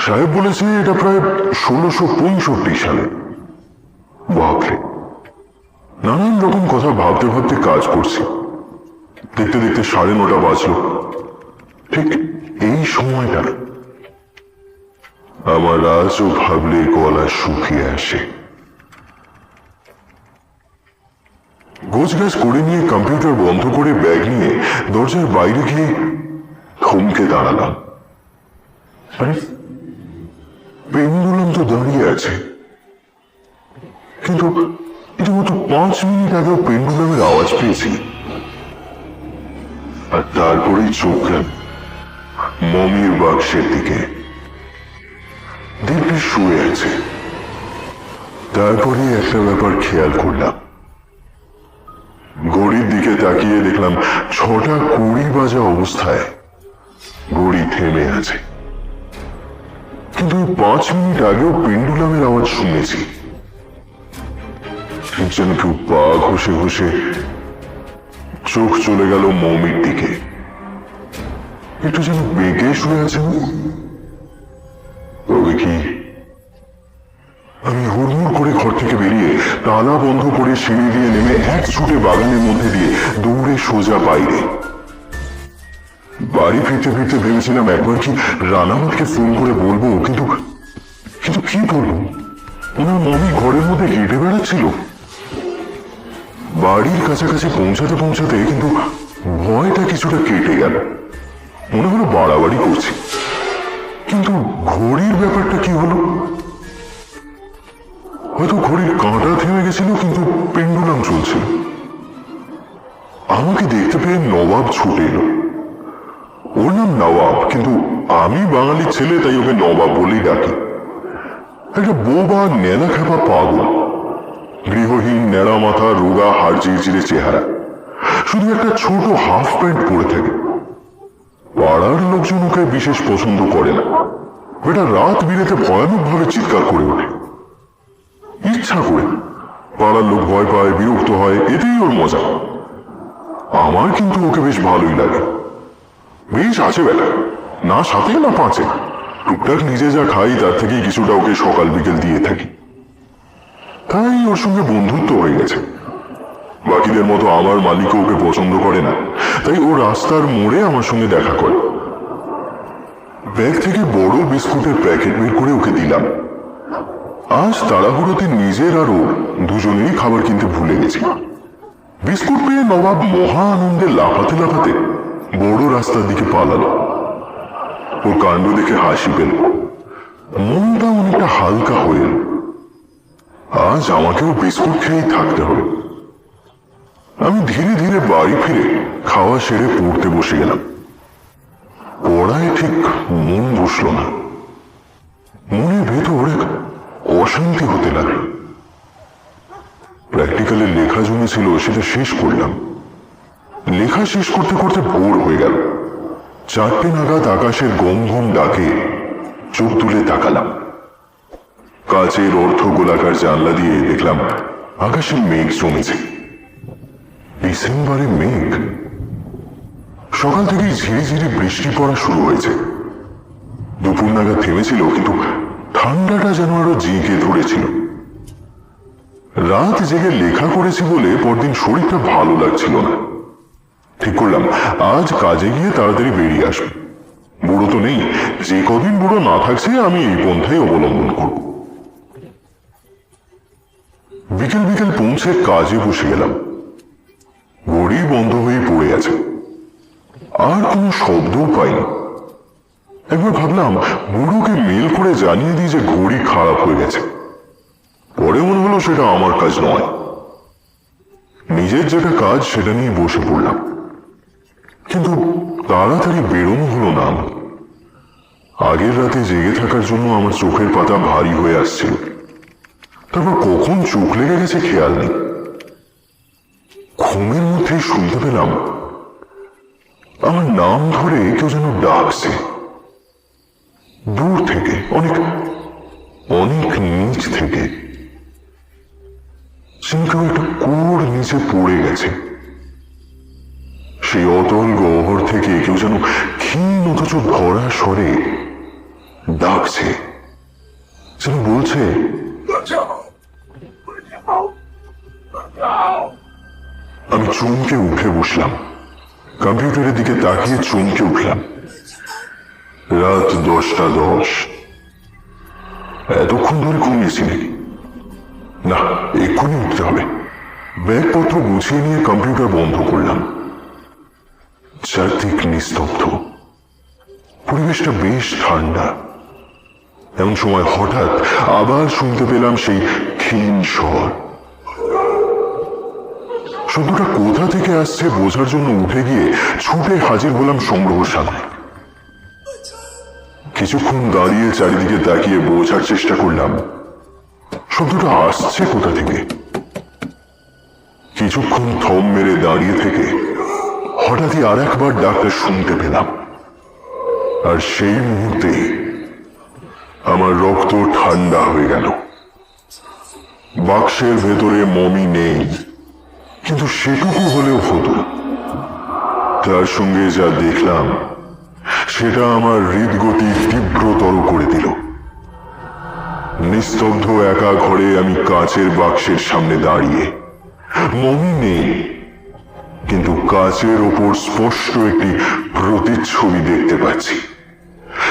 সাহেব বলেছে এটা প্রায় 1665 সালে। বাপরে, নানান রকম কথা ভাবতে ভাবতে কাজ করছি। দেখতে দেখতে 9:30 বাজলো। ঠিক এই সময়টা আমার আজও ভাবলে গলা শুকিয়ে আসে। গোছগাছ করে নিয়ে কম্পিউটার বন্ধ করে ব্যাগ নিয়ে দরজার বাইরে গিয়ে থমকে দাঁড়ালাম। আরে, পেন্ডুলাম তো দাঁড়িয়ে আছে, কিন্তু ইতিমধ্যে 5 মিনিট আগেও পেন্ডুলামের আওয়াজ পেয়েছি। আর তারপরেই চোখ গেল মমির বাক্সের দিকে। দিব্যি শুয়ে আছে। তারপরে একটা ব্যাপার খেয়াল করলাম। ঘড়ির দিকে তাকিয়ে দেখলাম 6:20 বাজা অবস্থায় ঘড়ি থেমে আছে। কিন্তু 5 মিনিট আগেও পেন্ডুলামের আওয়াজ শুনেছি। যেন কেউ পা ঘষে ঘষে। চোখ চলে গেল মমির দিকে। একটু যেন বেগে শুয়ে আছে। তবে কি? আমি হুড়মুড় করে ঘর থেকে বেরিয়ে তালা বন্ধ করে সিঁড়ি দিয়ে নেমে এক ছুটে বাগানের মধ্যে দিয়ে দৌড়ে সোজা বাইরে। বাড়ি ফিরতে ফিরতে ভেবেছিলাম একবার কি রানাওয়াতকে ফোন করে বলবো, কিন্তু কিন্তু কি বলবো? ওনার মমি ঘরের মধ্যে হেঁটে বেড়াচ্ছিল। বাড়ির কাছাকাছি পৌঁছাতে পৌঁছাতে কিন্তু ভয়টা কিছুটা কেটে গেল। মনে হলো বাড়াবাড়ি করছি। কিন্তু ঘড়ির ব্যাপারটা কি হলো? হয়তো ঘড়ির কাঁটা থেমে গেছিল, কিন্তু পেন্ডুলাম চলছিল। আমাকে দেখতে পেয়ে নবাব ছুটে এলো। ওর নাম নবাব, কিন্তু আমি বাঙালির ছেলে, তাই ওকে নবাব বলেই ডাকি। একটা বোবা নেলা খেপা পাগল, গৃহহীন, নেড়া মাথা, রোগা, হাড় চিরচিরে চেহারা, শুধু একটা ছোট হাফ প্যান্ট পরে থাকে। পাড়ার লোকজন ওকে বিশেষ পছন্দ করে না। বেটা রাত বিরেতে ভয়ানক ভাবে চিৎকার করে ওঠে, ইচ্ছা করে। পাড়ার লোক ভয় পায়, বিরক্ত হয়, এতেই ওর মজা। আমার কিন্তু ওকে বেশ ভালোই লাগে। বেশ আছে বেলা, না 7 না 5, টুকটাক নিজে যা খাই তার থেকেই কিছুটা ওকে সকাল বিকেল দিয়ে থাকি। তাই ওর সঙ্গে বন্ধুত্ব হয়ে গেছে। বাকিদের মতো আমার মালিকও ওকে পছন্দ করে না, তাই ও রাস্তার মোড়ে আমার সঙ্গে দেখা করে। ব্যাগ থেকে বড় বিস্কুটের প্যাকেট বের করে ওকে দিলাম। আজ তাড়াহুড়োতে নিজের আর ওর দুজনেরই খাবার কিনতে ভুলে গেছি। বিস্কুট পেয়ে নবাব মহা আনন্দে লাফাতে লাফাতে বড় রাস্তার দিকে পালালো। ওর কাণ্ড দেখে হাসি পেল, মনটা অনেকটা হালকা হয়ে এলো। আজ আমাকেও বিস্কুট খেয়েই থাকতে হবে। আমি ধীরে ধীরে বাড়ি ফিরে খাওয়া সেরে পড়তে বসে গেলাম। পড়ায় ঠিক মন বসল না। মনের ভেতর এক অশান্তি হতে লাগলো। প্র্যাকটিক্যালের লেখা জমেছিল, সেটা শেষ করলাম। লেখা শেষ করতে করতে ভোর হয়ে গেল। 4টে নাগাদ আকাশের গম গম ডাকে চোখ তুলে তাকালাম। কাচের অর্ধ গোলাকার জানলা দিয়ে দেখলাম আকাশে মেঘ জমেছে। ডিসেম্বরে মেঘ। সকাল থেকেই ঝিরিঝিরি বৃষ্টি পড়া শুরু হয়েছে। দুপুর নাগাদ থেমেছিল, কিন্তু ঠান্ডাটা যেন আরো জেঁকে ধরেছিল। রাত জেগে লেখা করেছি বলে পরদিন শরীরটা ভালো লাগছিল না। ঠিক করলাম আজ কাজে গিয়ে তাড়াতাড়ি বেরিয়ে আসবো। বুড়ো তো নেই, যে কদিন বুড়ো না থাকছে আমি এই পন্থাই অবলম্বন করব। বিকেল বিকেল পৌঁছে কাজে বসে গেলাম। ঘড়ি বন্ধ হয়ে পড়ে আছে, আর কোনো শব্দও পাইনি। একবার ভাবলাম বুড়োকে মেল করে জানিয়ে দিই যে ঘড়ি খারাপ হয়ে গেছে। পরে মনে হলো সেটা আমার কাজ নয়। নিজের যেটা কাজ সেটা নিয়ে বসে পড়লাম। কিন্তু তাড়াতাড়ি বেরোনো হলো না আমার। আগের রাতে জেগে থাকার জন্য আমার চোখের পাতা ভারী হয়ে আসছিল। তারপর কখন চোখ লেগে গেছে খেয়াল নেই। ঘুমের মধ্যেই শুনতে পেলাম আমার নাম ধরে কেউ যেন ডাকছে। দূর থেকে, অনেক অনেক নিচ থেকে। যেন কেউ একটা কোর নিচে পড়ে গেছে। সেই অতল গহ্বর থেকে কেউ যেন ক্ষীণ অথচ ধরা স্বরে ডাকছে, যেন বলছে আমি চমকে উঠে বসলাম। কম্পিউটারের দিকে তাকিয়ে চমকে উঠলাম। রাত 10:10। এতক্ষণ ধরে ঘুমিয়েছি নাকি? না, এক্ষুনি উঠতে হবে। ব্যাগপত্র গুছিয়ে নিয়ে কম্পিউটার বন্ধ করলাম। চারদিক নিস্তব্ধ, পরিবেশটা বেশ ঠান্ডা। এমন সময় হঠাৎ আবার শুনতে পেলাম সেই ক্ষীণ স্বর। শব্দটা কোথা থেকে আসছে বোঝার জন্য উঠে গিয়ে ছুটে হাজির হলাম সংগ্রহশালায়। কিছুক্ষণ দাঁড়িয়ে চারিদিকে তাকিয়ে বোঝার চেষ্টা করলাম শব্দটা আসছে কোথা থেকে। কিছুক্ষণ থম মেরে দাঁড়িয়ে থেকে হঠাৎই আর একবার ডাকটা শুনতে পেলাম। আর সেই মুহূর্তে আমার রক্ত ঠান্ডা হয়ে গেল। বাক্সের ভেতরে মমি নেই, কিন্তু সেটুকু হলেও হতো। তার সঙ্গে যা দেখলাম সেটা আমার হৃদগতি তীব্রতর করে দিল। নিস্তব্ধ একা ঘরে আমি কাচের বাক্সের সামনে দাঁড়িয়ে। মমি নেই, কিন্তু কাচের ওপর স্পষ্ট একটি প্রতিচ্ছবি দেখতে পাচ্ছি।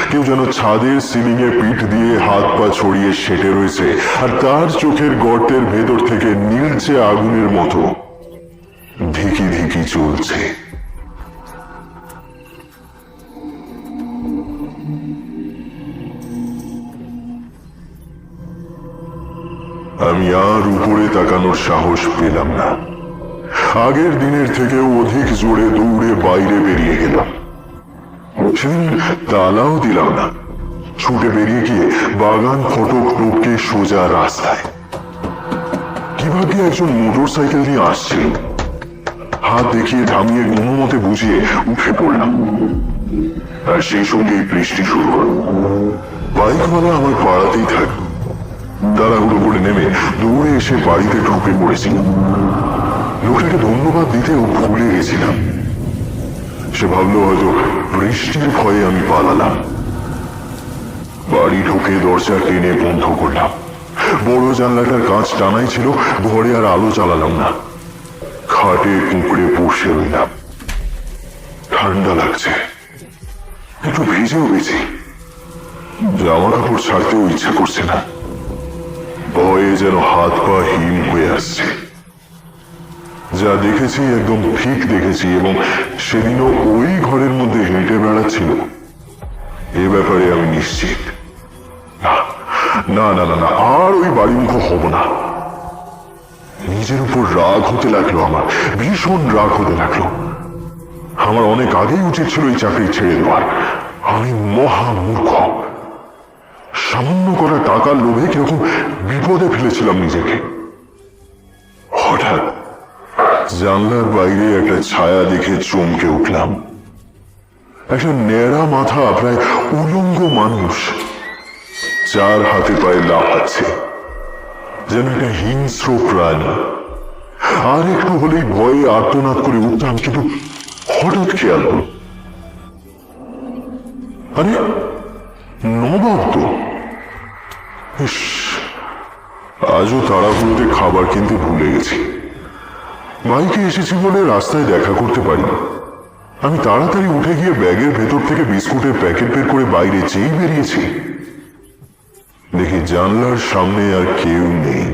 কেউ যেন ছাদের সিলিং এ পিঠ দিয়ে হাত পা ছড়িয়ে সেটে রয়েছে, আর তার চোখের গর্তের ভেতর থেকে নীলচে আগুনের মতো ধিকি ধিকি চলছে। আমি আর উপরে তাকানোর সাহস পেলাম না। আগের দিনের থেকেও অধিক জোরে দৌড়ে বাইরে বেরিয়ে গেলাম। সেদিন তালাও দিলাম না। ছুটে বেরিয়ে গিয়ে বাগান ফটক টপকে সোজা রাস্তায়। কি ভাগ্যে একজন মোটর সাইকেল নিয়ে আসছিল। হাত দেখিয়ে থামিয়ে কোনোমতে বুঝিয়ে উঠে পড়লাম। আর সেই সঙ্গেই বৃষ্টি শুরু হল। বাইকওয়ালা আমার পাড়াতেই থাকলো। তাড়াহুড়ো করে নেমে দৌড়ে এসে বাড়িতে ঢুকে পড়েছি। লোকটাকে ধন্যবাদ দিতেও ভুলে গেছিলাম। সে ভাবলো হয়তো বৃষ্টির ভয়ে আমি পালালাম। বাড়ি ঢুকে দরজা টেনে বন্ধ করলাম। বড় জানলাটার কাঁচ টানাই ছিল, ঘরে আর আলো জ্বালালাম না। খাটে কুঁকড়ে বসে রইলাম। ঠান্ডা লাগছে, একটু ভিজেও গেছি। জামা কাপড় ছাড়তেও ইচ্ছা করছে না। ভয়ে যেন হাত পা হিম হয়ে আসছে। যা দেখেছি একদম ঠিক দেখেছি, এবং সেদিনও ওই ঘরের মধ্যে হেঁটে বেড়াচ্ছিল, এ ব্যাপারে আমি নিশ্চিত। না না না না, আর ওই বাড়িমুখ হব না। নিজের উপর রাগ হতে লাগলো, আমার ভীষণ রাগ হতে লাগলো। আমার অনেক আগেই উচিত ছিল এই চাকরি ছেড়ে দেওয়ার। আমি মহা মূর্খ। সামান্য করা টাকার লোভে কিরকম বিপদে ফেলেছিলাম নিজেকে। হঠাৎ জানলার বাইরে একটা ছায়া দেখে চমকে উঠলাম। একটা ন্যাড়া মাথা, প্রায় উলঙ্গ মানুষ, চার হাতে পায়ে লাফাচ্ছে যেন একটা হিংস্র প্রাণী। আর একটু হলেই ভয়ে আর্তনাদ করে উঠতাম, কিন্তু হঠাৎ খেয়াল হল, আরে নবাব তো! ইস, আজও তাড়াহুড়োতে খাবার কিনতে ভুলে গেছি। বাইকে এসেছি বলে রাস্তায় দেখা করতে পারি। আমি তাড়াতাড়ি উঠে গিয়ে ব্যাগের ভেতর থেকে বিস্কুটের প্যাকেট বের করে বাইরে যেই বেরিয়েছি, দেখি জানলার সামনে আর কেউ নেই।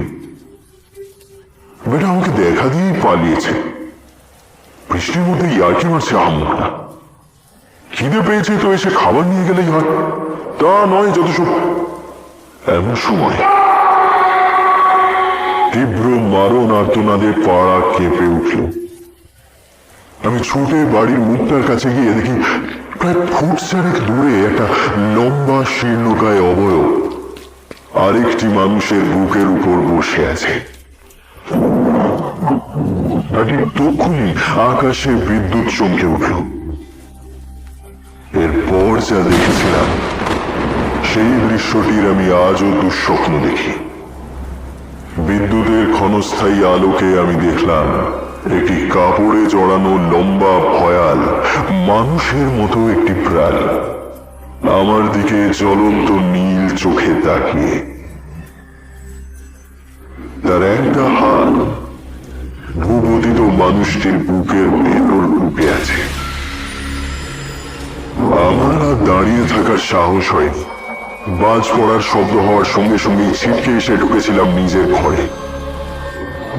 বেটা আমাকে দেখা দিয়েই পালিয়েছে। বৃষ্টির মধ্যে ইয়ার্কি মারছে আহমদটা। খিদে পেয়েছে তো এসে খাবার নিয়ে গেলেই হয়, তা নয় যত সব। এমন সময় তীব্র মারণ আর্তনাদে পাড়া কেঁপে উঠল। আমি ছুটে বাড়ির মুখটার কাছে গিয়ে দেখি প্রায় ফুট চারেক দূরে একটা লম্বা শীর্ণকায় অবয়ব আরেকটি মানুষের বুকের উপর বসে আছে। তখনই আকাশে বিদ্যুৎ চমকে উঠল। এরপর যা দেখেছিলাম সেই দৃশ্যটির আমি আজও দুঃস্বপ্ন দেখি। বিদ্যুতের ক্ষণস্থায়ী আলোকে আমি দেখলাম একটি কাপড়ে জড়ানো লম্বা ভয়াল মানুষের মতো একটি প্রাণী আমার দিকে জ্বলন্ত নীল চোখে তাকিয়ে। তার একটা হাত ভূপতিত মানুষটির বুকের ভেতর ঢুকে আছে। আমার আর দাঁড়িয়ে থাকার সাহস হয়নি। বাজ পড়ার শব্দ হওয়ার সঙ্গে সঙ্গে ছিটকে এসে ঢুকেছিলাম নিজের ঘরে।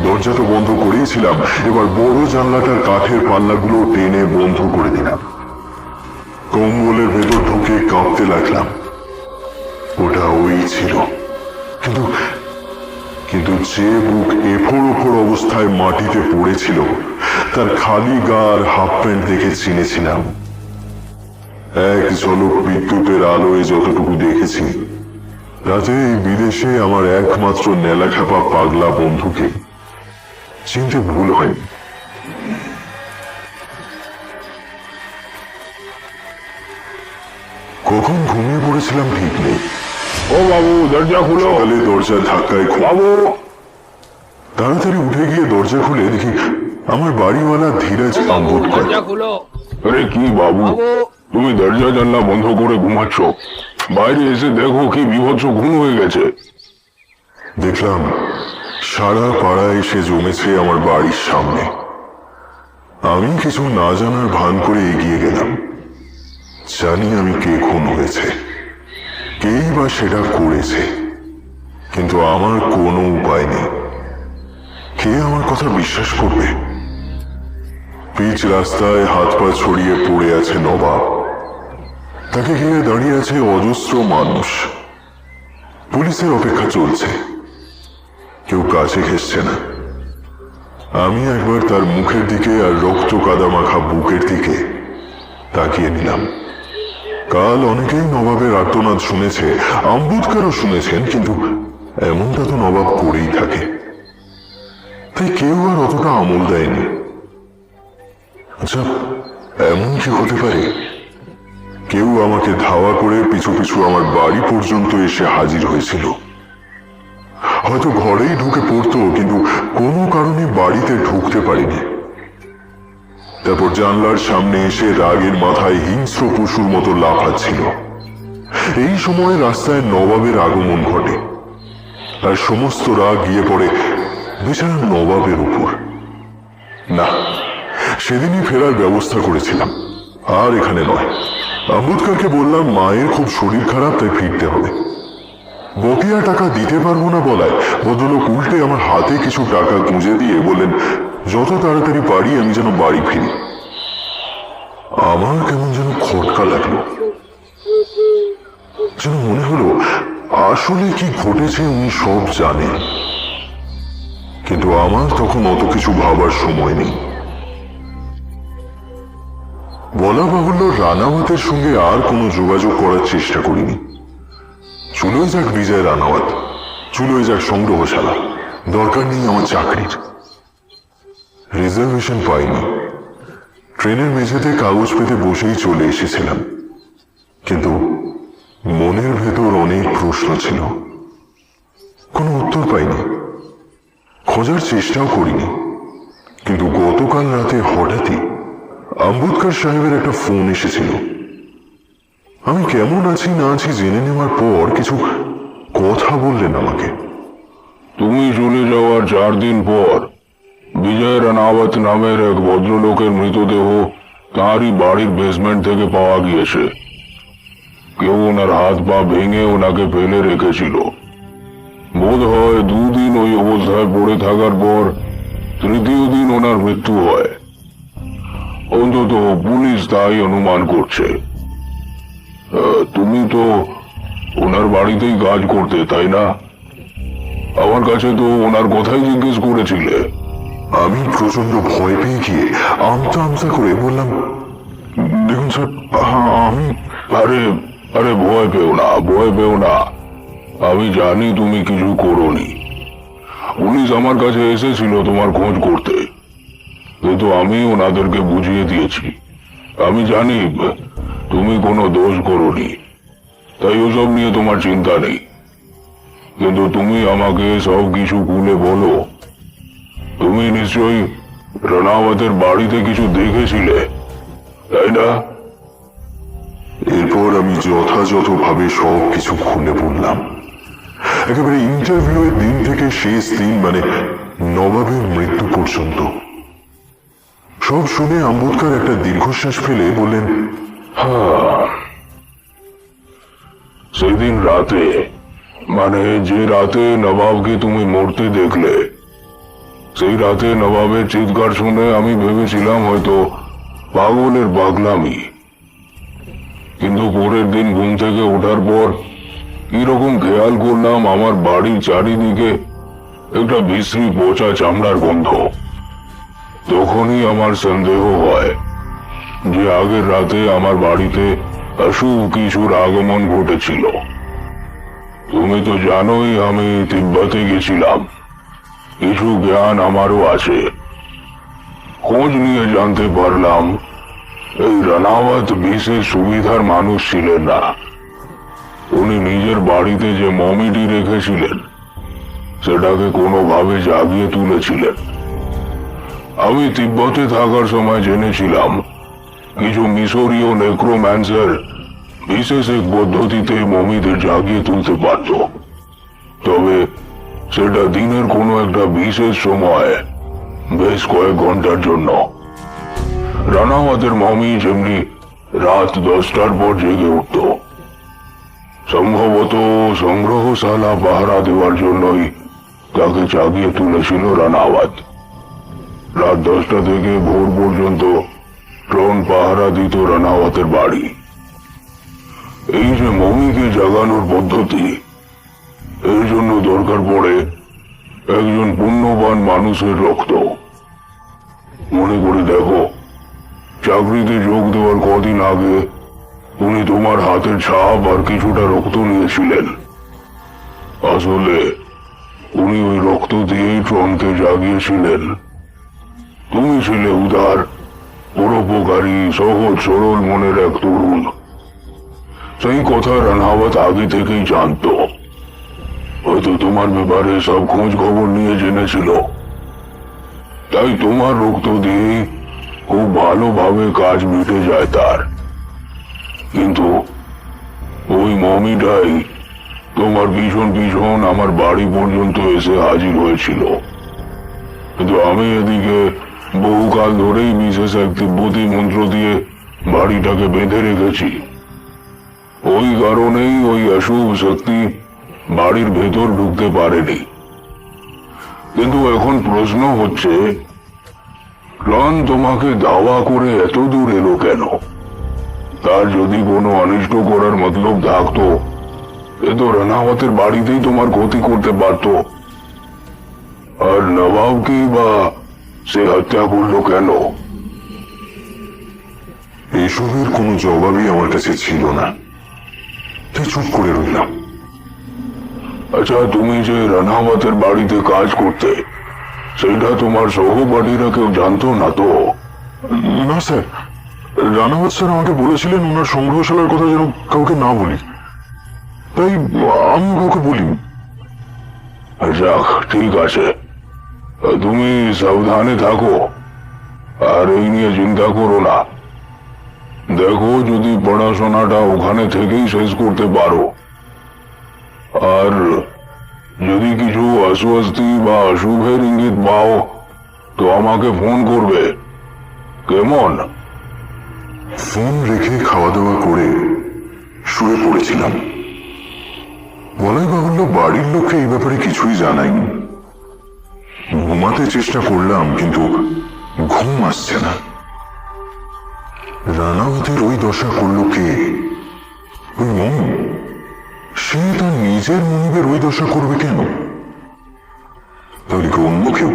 দরজা তো বন্ধ করেছিলাম, এবার বড় জানলাটার কাঠের পাল্লাগুলো টেনে বন্ধ করে দিলাম। কম্বলের ভেতর ঢুকে কাঁপতে লাগলাম। ওটা ওই ছিল, কিন্তু কিন্তু যে বুক এফোড় ওফোড় অবস্থায় মাটিতে পড়েছিল, তার খালি গা আর হাফ প্যান্ট দেখে চিনেছিলাম। এক ঝলক বিদ্যুতের আলোয় যতটুকু দেখেছি, তাতে এই বিদেশে আমার একমাত্র নেলাখাপা পাগলা বন্ধুকে চিনতে ভুল হয়নি। কখন ঘুমিয়ে পড়েছিলাম ঠিক নেই। ও বাবু, দরজা খুলো। সকালে দরজা ধাক্কায় বাবু, তাড়াতাড়ি উঠে গিয়ে দরজা খুলে দেখি আমার বাড়িওয়ালা ধীরাজ আম্বুদকর। আরে কি বাবু, তুমি দরজা জানলা বন্ধ করে ঘুমাচ্ছ? বাইরে এসে দেখো কি বিভৎস ঘুম হয়ে গেছে। দেখলাম সারা পাড়া এসে জমেছে আমার বাড়ির সামনে। আমি কিছু না জানার ভান করে এগিয়ে গেলাম। জানি আমি কে খুন হয়েছে, কেই বা সেটা করেছে, কিন্তু আমার কোনো উপায় নেই। কে আমার কথা বিশ্বাস করবে? পিচ রাস্তায় হাত পা ছড়িয়ে পড়ে আছে নবাব। তাকে ঘিরে দাঁড়িয়ে আছে অজস্র মানুষ। পুলিশের অপেক্ষা চলছে, কেউ কাছে ঘেঁষছে না। আমি একবার তার মুখের দিকে আর রক্ত কাদা মাখা বুকের দিকে তাকিয়ে নিলাম। কাল অনেকেই নবাবের আর্তনাদ শুনেছে, আম্বুদকরও শুনেছেন, কিন্তু এমনটা তো নবাব করেই থাকে, তাই কেউ আর অতটা আমল দেয়নি। আচ্ছা, এমন কি হতে পারে কেউ আমাকে ধাওয়া করে পিছু পিছু আমার বাড়ি পর্যন্ত এসে হাজির হয়েছিল? হয়তো ঘরেই ঢুকে পড়তো, কিন্তু কোনো কারণে বাড়িতে ঢুকতে পারিনি। তারপর জানলার সামনে এসে রাগের মাথায় হিংস্র পশুর মতো লাফাচ্ছিল। এই সময় রাস্তায় নবাবের আগমন ঘটে, আর সমস্ত রাগ গিয়ে পড়ে বেচারা নবাবের উপর। না, সেদিনই ফেরার ব্যবস্থা করেছিলাম, আর এখানে নয়। আম্বুদকরকে বললাম মায়ের খুব শরীর খারাপ, তাই ফিরতে হবে। বকেয়া টাকা দিতে পারবো না বলায় ভদ্রলোক উল্টে আমার হাতে কিছু টাকা গুঁজে দিয়ে বললেন যত তাড়াতাড়ি পারি আমি যেন বাড়ি ফিরি। আমার কেমন যেন খটকা লাগলো, যেন মনে হলো আসলে কি ঘটেছে উনি সব জানেন, কিন্তু আমার তখন অত কিছু ভাবার সময় নেই। বলা বাহুল্য রানাওয়াতের সঙ্গে আর কোনো যোগাযোগ করার চেষ্টা করিনি। চুলোয় যাক বিজয় রানাওয়াত, চুলোয় যাক সংগ্রহশালা, দরকার নেই আমার চাকরির। রিজার্ভেশন পাইনি, ট্রেনের মেঝেতে কাগজ পেতে বসেই চলে এসেছিলাম, কিন্তু মনের ভেতর অনেক প্রশ্ন ছিল, কোনো উত্তর পাইনি, খোঁজার চেষ্টাও করিনি। কিন্তু গতকাল রাতে হঠাৎই আম্বেদকর সাহেবের একটা ফোন এসেছিল। আমি কেমন আছি না আছি জেনে নেওয়ার পর কিছু কথা বললেন আমাকে। তুমি চলে যাওয়ার 4 দিন পর বিজয় রানাওয়াত নামের এক ভদ্রলোকের মৃতদেহ তাঁরই বাড়ির বেসমেন্ট থেকে পাওয়া গিয়েছে। কেউ ওনার হাত পা ভেঙে ওনাকে ফেলে রেখেছিল। বোধ হয় 2 দিন ওই অবস্থায় পড়ে থাকার পর 3য় দিন ওনার মৃত্যু হয়। অন্তত পুলিশ তাই অনুমান করছে। তুমি তো ওনার বাড়িতেই কাজ করতে, তাই না? আমার কাছে তো ওনার কথাই জিজ্ঞেস করেছিলে। আমি প্রচন্ড ভয় পেয়ে গিয়ে আমতা আমতা করে বললাম, দেখুন স্যার, আমি আরে আরে ভয় পেও না, ভয় পেও না। আমি জানি তুমি কিছু করোনি। পুলিশ আমার কাছে এসেছিল তোমার খোঁজ করতে, কিন্তু আমি ওনাদেরকে বুঝিয়ে দিয়েছি আমি জানি তুমি কোনো দোষ করোনি, তাই ওসব নিয়ে তোমার চিন্তা নেই। কিন্তু তুমি আমাকে সব কিছু খুলে বলো। তুমি নিশ্চয়ই রানাওয়াতের বাড়িতে কিছু দেখেছিলে, তাই না? এরপর আমি যথাযথভাবে সব কিছু খুলে বললাম, একেবারে ইন্টারভিউয়ের দিন থেকে শেষ দিন, মানে নবাবের মৃত্যু পর্যন্ত। সব শুনে আম্বেদকর একটা দীর্ঘশ্বাস ফেলে বললেন, সেদিন রাতে, মানে যে রাতে নবাবকে তুমি মরতে দেখলে, সেই রাতে নবাবের চিৎকার শুনে আমি ভেবেছিলাম হয়তো পাগলের পাগলামি। কিন্তু পরের দিন ঘুম থেকে ওঠার পর কিরকম খেয়াল করলাম আমার বাড়ির চারিদিকে একটা বিশ্রী পচা চামড়ার গন্ধ। তখনই আমার সন্দেহ হয় যে আগের রাতে আমার বাড়িতে অশুভ কিছুর আগমন ঘটেছিল। তুমি তো জানোই আমি তিব্বতে গেছিলাম, কিছু জ্ঞান আমারও আছে। খোঁজ নিয়ে জানতে পারলাম এই রানাওয়াত বিশেষ সুবিধার মানুষ ছিলেন না। উনি নিজের বাড়িতে যে মমিটি রেখেছিলেন সেটাকে কোনোভাবে জাগিয়ে তুলেছিলেন। আমি তিব্বতে থাকার সময় জেনেছিলাম কিছু মিশরীয় নেক্রোম্যান্সার বিশেষ এক পদ্ধতিতে মমিদের জাগিয়ে তুলতে পারত, তবে সেটা দিনের কোনো একটা বিশেষ সময়, বেশ কয়েক ঘন্টার জন্য। রানাওয়াতের মমি যেমনি রাত 10টার পর জেগে উঠত। সম্ভবত সংগ্রহশালা পাহারা দেওয়ার জন্যই তাকে জাগিয়ে তুলেছিল রানাওয়াত। রাত 10টা থেকে ভোর পর্যন্ত ট্রন পাহারা দিত রানাওয়াতের বাড়ি। এই যে মমিকে জাগানোর পদ্ধতি, এর জন্য দরকার পড়ে একজন পুণ্যবান মানুষের রক্ত। মনে করে দেখো, চাকরিতে যোগ দেওয়ার কদিন আগে উনি তোমার হাতের ছাপ আর কিছুটা রক্ত নিয়েছিলেন। আসলে উনি ওই রক্ত দিয়েই ট্রনকে জাগিয়েছিলেন। তুমি ছিলে উদার, পরোপকারী, সহজ সরল মনের এক তরুণ। সেই কথা রানাওয়াত আগে থেকেই জানত। হয়তো তোমার ব্যাপারে সব খোঁজ খবর নিয়ে জেনেছিল, তাই তোমার রক্ত দিয়েই খুব ভালোভাবে কাজ মিটে যায় তার। কিন্তু ওই মমিটাই তোমার পিছন পিছন আমার বাড়ি পর্যন্ত এসে হাজির হয়েছিল। কিন্তু আমি এদিকে বহুকাল ধরেই বিশেষ এক তিব্বতী মন্ত্র দিয়ে বাড়িটাকে বেঁধে রেখেছি। ওই কারণেই ওই অশুভ শক্তি বাড়ির ভেতর ঢুকতে পারেনি। কিন্তু এখন প্রশ্ন হচ্ছে, ট্রন তোমাকে দাওয়া করে এত দূর এলো কেন? তার যদি কোনো অনিষ্ট করার মতলব থাকতো, এ তো রানাওয়াতের বাড়িতেই তোমার ক্ষতি করতে পারত। আর নবাবকেই বা সে হত্যা করলো কেন? এসবের কোনো জবাবই আমার কাছে ছিল না, তাই চুপ করে রইলাম। আচ্ছা, তুমি যে রানাওয়াতের বাড়িতে কাজ করতে, সেটা তোমার সহপাঠীরা কেউ জানতো না তো? না স্যার, রানাওয়াত স্যার আমাকে বলেছিলেন ওনার সংগ্রহশালার কথা যেন কাউকে না বলি, তাই আমি কাউকে বলিনি। যাক, ঠিক আছে, তুমি সাবধানে থাকো আর এই নিয়ে চিন্তা করো না। দেখো, যদি পড়াশোনাটা ওখানে থেকেই শেষ করতে পারো, আর যদি কিছু অস্বস্তি বা অশুভের ইঙ্গিত পাও তো আমাকে ফোন করবে, কেমন? ফোন রেখে খাওয়া দাওয়া করে শুয়ে পড়েছিলাম। বলাই বাহুল্য, বাড়ির লোককে এই ব্যাপারে কিছুই জানাইনি। ঘুমাতে চেষ্টা করলাম, কিন্তু ঘুম আসছে না। রানাওয়াতের ওই দশা করলো কে? ওই মনিব। সে তার নিজের মনিবের ওই দশা করবে কেন? তাহলে কি অন্য কেউ?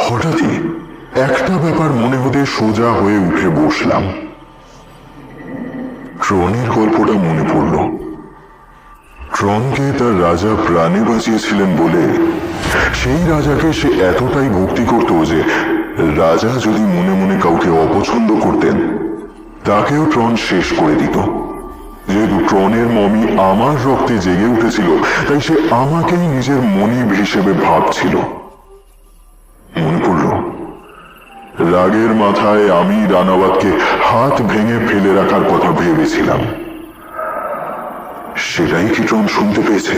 হঠাৎই একটা ব্যাপার মনে হতে সোজা হয়ে উঠে বসলাম। ট্রনের গল্পটা মনে পড়ল। ট্রনকে তার রাজা প্রাণে বাঁচিয়েছিলেন বলে সেই রাজাকে সে এতটাই ভক্তি করত যে রাজা যদি মনে মনে কাউকে অপছন্দ করতেন, তাকেও ট্রন শেষ করে দিত। যেহেতু ট্রনের মমি আমার রক্তে জেগে উঠেছিল, তাই সে আমাকেই নিজের মনিব হিসেবে ভাবছিল। মনে পড়ল, রাগের মাথায় আমি রানাওয়াতকে হাত ভেঙে ফেলে রাখার কথা ভেবেছিলাম। সেটাই কি ট্রন শুনতে পেয়েছে?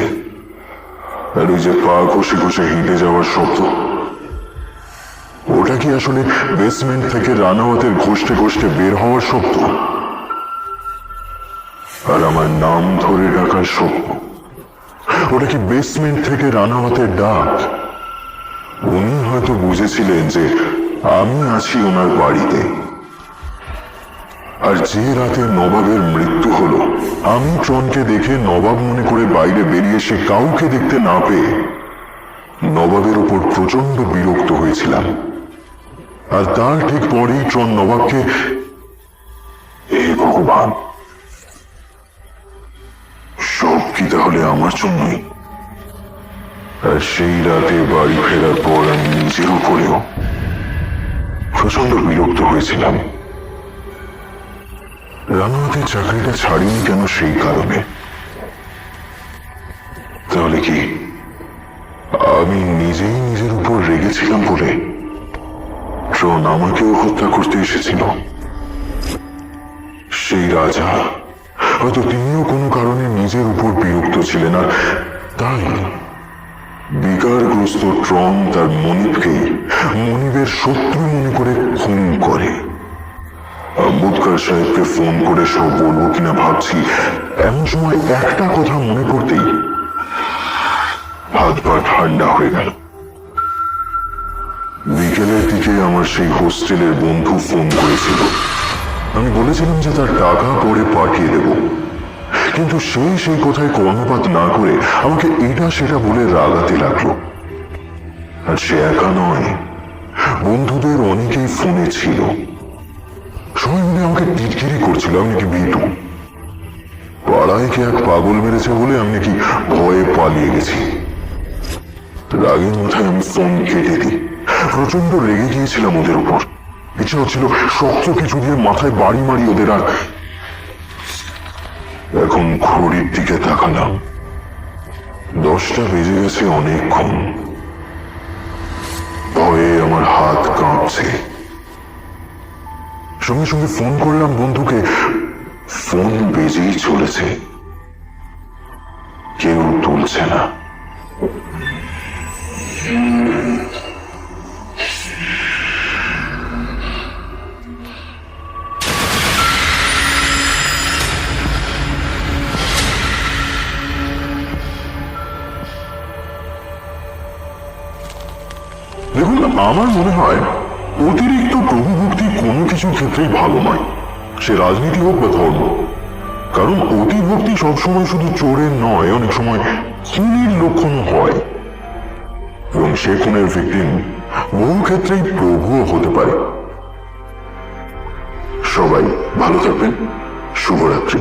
আর ওই যে পা ঘষে ঘষে হেঁটে যাওয়ার শব্দ, ওটা কি আসলে বেসমেন্ট থেকে রানাওয়াতের ঘষতে ঘষতে বের হওয়ার শব্দ? আর আমার নাম ধরে ডাকার শব্দ, ওটা কি বেসমেন্ট থেকে রানাওয়াতের ডাক? উনি হয়তো বুঝেছিলেন যে আমি আছি ওনার বাড়িতে। আর যে রাতে নবাবের মৃত্যু হলো, আমি ট্রনকে দেখে নবাব মনে করে বাইরে বেরিয়ে সে কাউকে দেখতে না পেয়ে নবাবের উপর প্রচন্ড বিরক্ত হয়েছিলাম। আর তার ঠিক পরেই ট্রন নবাবকে, হে ভগবান, সব কি তাহলে আমার জন্যই? আর সেই রাতে বাড়ি ফেরার পর আমি নিজের উপরেও প্রচন্ড বিরক্ত হয়েছিলাম। রানাওয়াতের চাকরিটা ছাড়িনি কেন? সেই কারণে। তাহলে কি আমি নিজেই নিজের উপর রেগেছিলাম বলে ট্রন আমাকেও হত্যা করতে এসেছিল? সেই রাজা হয়তো তিনিও কোনো কারণে নিজের উপর বিরক্ত ছিলেন, আর তাই বিকারগ্রস্ত ট্রন তার মনিবকেই মনিবের শত্রু মনে করে খুন করে। আম্বুদকার সাহেবকে ফোন করে সব বলবো কিনা ভাবছি, এমন সময় একটা কথা মনে পড়তেই হাত পা ঠান্ডা হয়ে গেল। বিকেলের দিকে আমার সেই হোস্টেলের বন্ধু ফোন করেছিল। আমি বলেছিলাম যে তার টাকা পরে পাঠিয়ে দেব, কিন্তু সে সেই কথায় কর্ণপাত না করে আমাকে এটা সেটা বলে রাগাতে লাগলো। আর সে একা নয়, বন্ধুদের অনেকেই ফোনে ছিল। সবাই মিলে আমাকে টিটকিরি করছিল আমি নাকি ভীতু। পাড়ায় কে এক পাগল মেরেছে বলে আমি নাকি ভয়ে পালিয়ে গেছি। রাগের মাথায় আমি ফোন কেটে দিই। প্রচন্ড রেগে গিয়েছিলাম ওদের উপর। ইচ্ছা হচ্ছিল শক্ত কিছু দিয়ে মাথায় বাড়ি মারি ওদের। আর এখন ঘড়ির দিকে তাকালাম, 10টা বেজে গেছে অনেকক্ষণ। ভয়ে আমার হাত কাঁপছে। সঙ্গে সঙ্গে ফোন করলাম বন্ধুকে। ফোন বেজেই চলেছে, কেউ তুলছে না। দেখুন, আমার মনে হয় অতিরিক্ত প্রভুভক্তি কোনো কিছু ক্ষেত্রেই ভালো নয়, সে রাজনীতি হোক বা ধর্ম। কারণ অতিভক্তি সবসময় শুধু চোরের নয়, অনেক সময় খুনের লক্ষণও হয়, এবং সে খুনের ভিকটিম বহু ক্ষেত্রেই প্রভুও হতে পারে। সবাই ভালো থাকবেন। শুভরাত্রি।